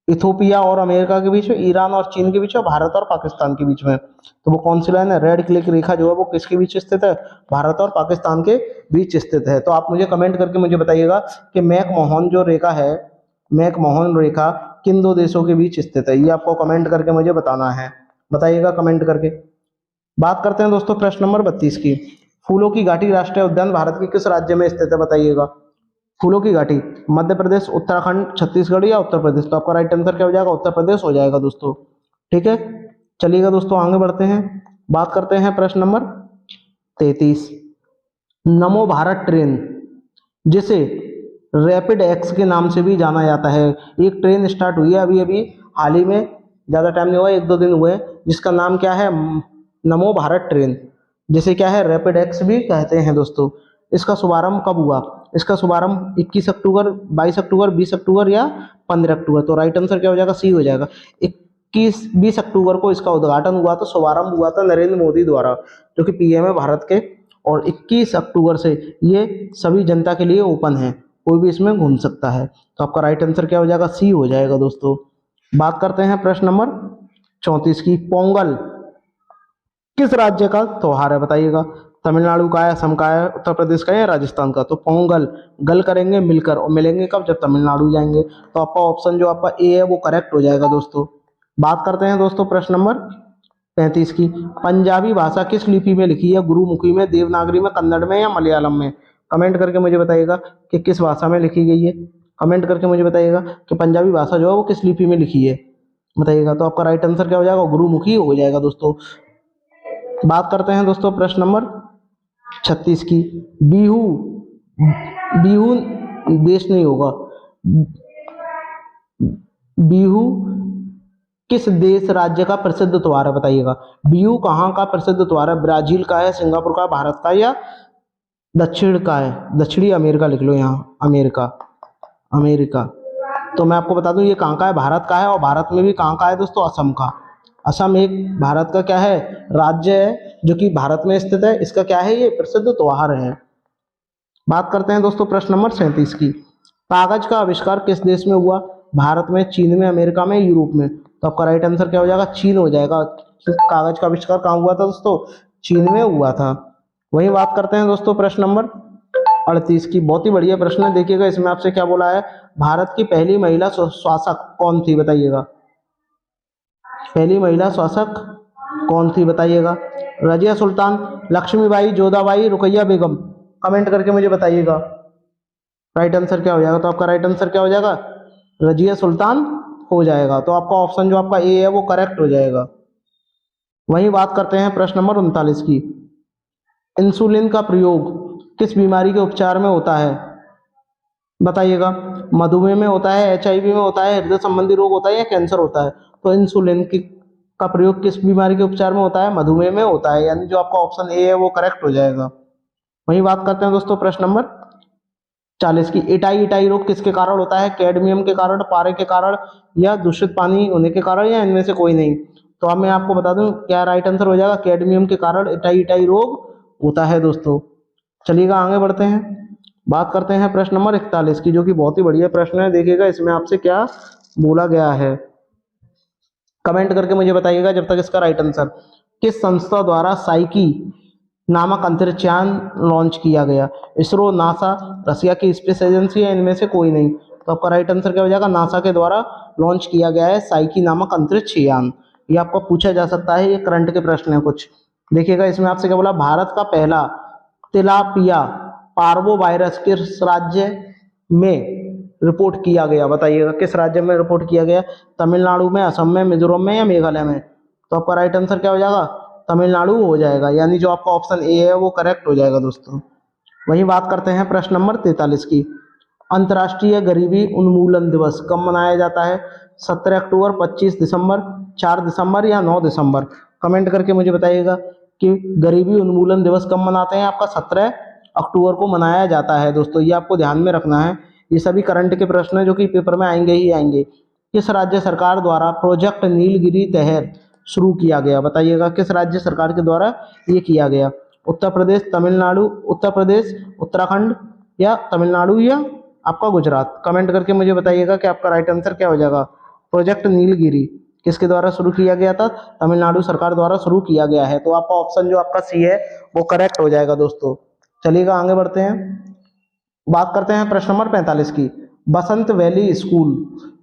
इथोपिया और अमेरिका के बीच में, ईरान और चीन के बीच में, भारत और पाकिस्तान के बीच में। तो वो कौन सी लाइन है? रेड क्लिक रेखा जो है वो किसके बीच स्थित है? भारत और पाकिस्तान के बीच स्थित है। तो आप मुझे कमेंट करके मुझे बताइएगा कि मैकमोहन जो रेखा है, मैकमोहन रेखा किन 2 देशों के बीच स्थित है? ये आपको कमेंट करके मुझे बताना है। बताइएगा कमेंट करके। बात करते हैं दोस्तों प्रश्न नंबर 32 की। फूलों की घाटी राष्ट्रीय उद्यान भारत के किस राज्य में स्थित है? बताइएगा। फूलों की घाटी मध्य प्रदेश, उत्तराखंड, छत्तीसगढ़ या उत्तर प्रदेश? तो आपका राइट आंसर क्या हो जाएगा? उत्तर प्रदेश हो जाएगा दोस्तों। ठीक है, चलिएगा दोस्तों आगे बढ़ते हैं। बात करते हैं प्रश्न नंबर 33। नमो भारत ट्रेन, जिसे रैपिड एक्स के नाम से भी जाना जाता है, एक ट्रेन स्टार्ट हुई है अभी अभी हाल ही में, ज़्यादा टाइम नहीं हुआ, 1-2 दिन हुए, जिसका नाम क्या है? नमो भारत ट्रेन, जिसे क्या है? रैपिड एक्स भी कहते हैं दोस्तों। इसका शुभारंभ कब हुआ? इसका शुभारंभ 21 अक्टूबर, 22 अक्टूबर, 20 अक्टूबर या 15 अक्टूबर? तो राइट आंसर क्या हो जाएगा? सी हो जाएगा। 20 अक्टूबर को इसका उद्घाटन हुआ था, शुभारंभ हुआ था नरेंद्र मोदी द्वारा, जो कि पीएम है भारत के। और 21 अक्टूबर से ये सभी जनता के लिए ओपन है, कोई भी इसमें घूम सकता है। तो आपका राइट आंसर क्या हो जाएगा? सी हो जाएगा दोस्तों। बात करते हैं प्रश्न नंबर 34 की। पोंगल किस राज्य का त्योहार है? बताइएगा। तमिलनाडु का है, असम का है, उत्तर प्रदेश का है या राजस्थान का? तो पोंगल, गल करेंगे मिलकर, और मिलेंगे कब? जब तमिलनाडु जाएंगे। तो आपका ऑप्शन जो आपका ए है वो करेक्ट हो जाएगा दोस्तों। बात करते हैं दोस्तों प्रश्न नंबर 35 की। पंजाबी भाषा किस लिपि में लिखी है? गुरुमुखी में, देवनागरी में, कन्नड़ में या मलयालम में? कमेंट करके मुझे बताइएगा कि किस भाषा में लिखी गई है। कमेंट करके मुझे बताइएगा कि पंजाबी भाषा जो है वो किस लिपि में लिखी है, बताइएगा। तो आपका राइट आंसर क्या हो जाएगा? गुरुमुखी हो जाएगा दोस्तों। बात करते हैं दोस्तों प्रश्न नंबर 36 की। बिहू, बिहू देश नहीं होगा, बिहू किस देश राज्य का प्रसिद्ध त्योहार है, बताइएगा। बिहू कहाँ का प्रसिद्ध त्योहार है? ब्राजील का है, सिंगापुर का, भारत का या दक्षिण का है? दक्षिणी अमेरिका लिख लो यहाँ, अमेरिका, अमेरिका। तो मैं आपको बता दूं ये कहाँ का है? भारत का है। और भारत में भी कहाँ का है दोस्तों? असम का। असम एक भारत का क्या है? राज्य है जो कि भारत में स्थित है। इसका क्या है? ये प्रसिद्ध त्योहार है। बात करते हैं दोस्तों प्रश्न नंबर 37 की। कागज का आविष्कार किस देश में हुआ? भारत में, चीन में, अमेरिका में, यूरोप में? तो आपका राइट आंसर क्या हो जाएगा? चीन हो जाएगा। कागज का आविष्कार कहाँ हुआ था दोस्तों? चीन में हुआ था। वही बात करते हैं दोस्तों प्रश्न नंबर 38 की। बहुत ही बढ़िया प्रश्न है, देखिएगा इसमें आपसे क्या बोला है। भारत की पहली महिला शासक कौन थी, बताइएगा। पहली महिला शासक कौन थी, बताइएगा। रजिया सुल्तान, लक्ष्मीबाई, जोधाबाई, रुकैया बेगम? कमेंट करके मुझे बताइएगा राइट आंसर क्या हो जाएगा। तो आपका राइट आंसर क्या हो जाएगा? रजिया सुल्तान हो जाएगा। तो आपका ऑप्शन जो आपका ए है वो करेक्ट हो जाएगा। वही बात करते हैं प्रश्न नंबर 39 की। इंसुलिन का प्रयोग किस बीमारी के उपचार में होता है, बताइएगा। मधुमेह में होता है, HIV में होता है, हृदय संबंधी रोग होता है या कैंसर होता है? तो इंसुलिन की का प्रयोग किस बीमारी के उपचार में होता है? मधुमेह में होता है, यानी जो आपका ऑप्शन ए है वो करेक्ट हो जाएगा। वही बात करते हैं दोस्तों प्रश्न नंबर 40 की। इटाई, इटाई रोग किसके कारण होता है? कैडमियम के कारण, पारे के कारण या दूषित पानी होने के कारण या इनमें से कोई नहीं? तो अब मैं आपको बता दूं क्या राइट आंसर हो जाएगा। कैडमियम के कारण इटाई, इटाई रोग होता है दोस्तों। चलिएगा आगे बढ़ते हैं। बात करते हैं प्रश्न नंबर 41 की, जो कि बहुत ही बढ़िया प्रश्न है। देखिएगा इसमें आपसे क्या बोला गया है, कमेंट करके मुझे बताइएगा जब तक इसका राइट आंसर। किस संस्था द्वारा साइकी नामक अंतरिक्ष यान लॉन्च किया गया? इसरो, नासा, रसिया की स्पेस एजेंसी है, इनमें से कोई नहीं? तो आपका राइट आंसर क्या हो जाएगा? नासा के द्वारा लॉन्च किया गया है साइकी नामक अंतरिक्ष यान। ये आपको पूछा जा सकता है, ये करंट के प्रश्न है कुछ। देखिएगा इसमें आपसे क्या बोला। भारत का पहला तिलापिया पार्वो वायरस किस राज्य में रिपोर्ट किया गया, बताइएगा। किस राज्य में रिपोर्ट किया गया? तमिलनाडु में, असम में, मिजोरम में या मेघालय में? तो आपका राइट आंसर क्या हो जाएगा? तमिलनाडु हो जाएगा, यानी जो आपका ऑप्शन ए है वो करेक्ट हो जाएगा दोस्तों। वही बात करते हैं प्रश्न नंबर 43 की। अंतर्राष्ट्रीय गरीबी उन्मूलन दिवस कब मनाया जाता है? 17 अक्टूबर, 25 दिसंबर, 4 दिसंबर या 9 दिसंबर? कमेंट करके मुझे बताइएगा कि गरीबी उन्मूलन दिवस कब मनाते हैं। आपका 17 अक्टूबर को मनाया जाता है दोस्तों, ये आपको ध्यान में रखना है। ये सभी करंट के प्रश्न हैं जो कि पेपर में आएंगे ही आएंगे। किस राज्य सरकार द्वारा प्रोजेक्ट नीलगिरी नहर शुरू किया गया, बताइएगा। किस राज्य सरकार के द्वारा ये किया गया? उत्तर प्रदेश, तमिलनाडु, उत्तर प्रदेश, उत्तराखंड या तमिलनाडु या आपका गुजरात? कमेंट करके मुझे बताइएगा कि आपका राइट आंसर क्या हो जाएगा। प्रोजेक्ट नीलगिरी किसके द्वारा शुरू किया गया था? तमिलनाडु सरकार द्वारा शुरू किया गया है। तो आपका ऑप्शन जो आपका सी है वो करेक्ट हो जाएगा दोस्तों। चलिएगा आगे बढ़ते हैं। बात करते हैं प्रश्न नंबर 45 की। बसंत वैली स्कूल,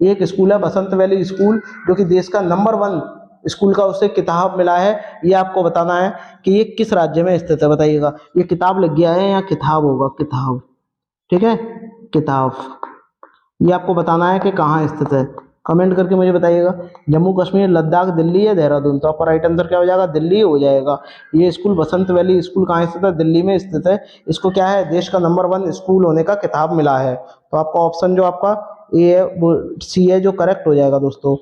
एक स्कूल है बसंत वैली स्कूल, जो कि देश का नंबर 1 स्कूल का उसे किताब मिला है। ये आपको बताना है कि ये किस राज्य में स्थित है, बताइएगा। ये किताब लग गया है या किताब होगा? किताब, ठीक है, किताब। ये आपको बताना है कि कहाँ स्थित है। कमेंट करके मुझे बताइएगा। जम्मू कश्मीर, लद्दाख, दिल्ली या देहरादून? तो आपका राइट आंसर क्या हो जाएगा? दिल्ली हो जाएगा। ये स्कूल बसंत वैली स्कूल कहाँ स्थित है? दिल्ली में स्थित है। इसको क्या है? देश का नंबर 1 स्कूल होने का खिताब मिला है। तो आपका ऑप्शन जो आपका ए है वो सी है, जो करेक्ट हो जाएगा दोस्तों।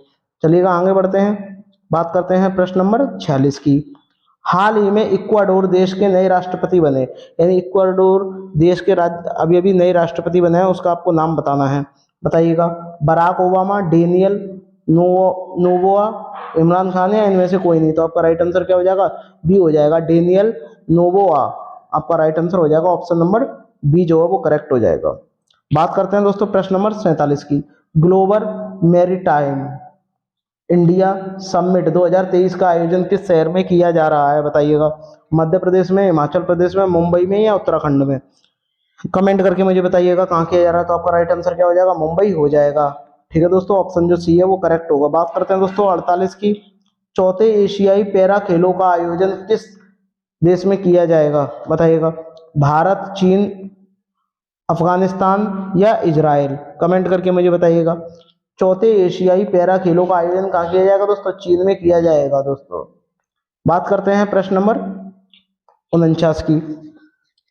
चलिएगा आगे बढ़ते हैं। बात करते हैं प्रश्न नंबर 46 की। हाल ही में इक्वाडोर देश के नए राष्ट्रपति बने, यानी इक्वाडोर देश के अभी अभी नए राष्ट्रपति बने हैं, उसका आपको नाम बताना है, बताइएगा। Barack Obama, Daniel Noboa, Imran Khan या इनमें से कोई नहीं? तो आपका राइट आंसर क्या हो जाएगा? बी हो जाएगा, डेनियल नोबोआ। आपका राइट आंसर हो जाएगा ऑप्शन नंबर बी, जो है वो करेक्ट हो जाएगा। बात करते हैं दोस्तों प्रश्न नंबर 47 की। ग्लोबल मैरीटाइम इंडिया समिट 2023 का आयोजन किस शहर में किया जा रहा है बताइएगा। मध्य प्रदेश में, हिमाचल प्रदेश में, मुंबई में या उत्तराखंड में। कमेंट करके मुझे बताइएगा कहाँ किया जा रहा है। तो आपका राइट आंसर क्या हो जाएगा, मुंबई हो जाएगा। ठीक है दोस्तों, ऑप्शन जो सी है वो करेक्ट होगा। बात करते हैं दोस्तों 48 की। चौथे एशियाई पैरा खेलों का आयोजन किस देश में किया जाएगा बताइएगा। भारत, चीन, अफगानिस्तान या इजराइल। कमेंट करके मुझे बताइएगा। चौथे एशियाई पैरा खेलों का आयोजन कहाँ किया जाएगा दोस्तों, चीन में किया जाएगा दोस्तों। बात करते हैं प्रश्न नंबर 49 की।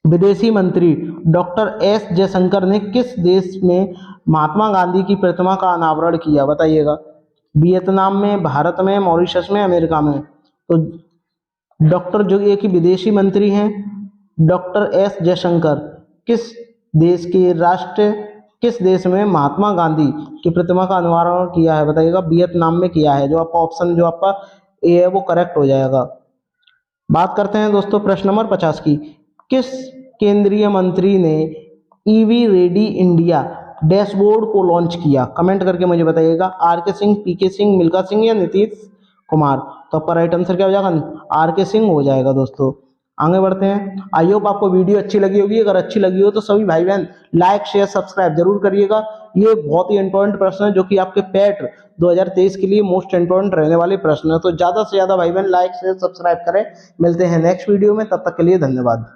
विदेशी मंत्री डॉक्टर एस जयशंकर ने किस देश में महात्मा गांधी की प्रतिमा का अनावरण किया बताइएगा। वियतनाम में, भारत में, मॉरिशस में, अमेरिका में। तो डॉक्टर जो ये कि विदेशी मंत्री हैं डॉक्टर एस जयशंकर, किस देश के राष्ट्र किस देश में महात्मा गांधी की प्रतिमा का अनावरण किया है बताइएगा। वियतनाम में किया है। जो आपका ऑप्शन जो आपका ए है वो करेक्ट हो जाएगा। बात करते हैं दोस्तों प्रश्न नंबर 50 की। किस केंद्रीय मंत्री ने ईवी रेडी इंडिया डैशबोर्ड को लॉन्च किया। कमेंट करके मुझे बताइएगा। आर के सिंह, पी के सिंह, मिल्खा सिंह या नीतीश कुमार। तो आपका राइट आंसर क्या हो जाएगा, आर के सिंह हो जाएगा दोस्तों। आगे बढ़ते हैं। आई होप आपको वीडियो अच्छी लगी होगी। अगर अच्छी लगी हो तो सभी भाई बहन लाइक शेयर सब्सक्राइब जरूर करिएगा। ये बहुत ही इंपॉर्टेंट प्रश्न है जो कि आपके पैट 2023 के लिए मोस्ट इंपॉर्टेंट रहने वाले प्रश्न है। तो ज्यादा से ज्यादा भाई बहन लाइक शेयर सब्सक्राइब करें। मिलते हैं नेक्स्ट वीडियो में, तब तक के लिए धन्यवाद।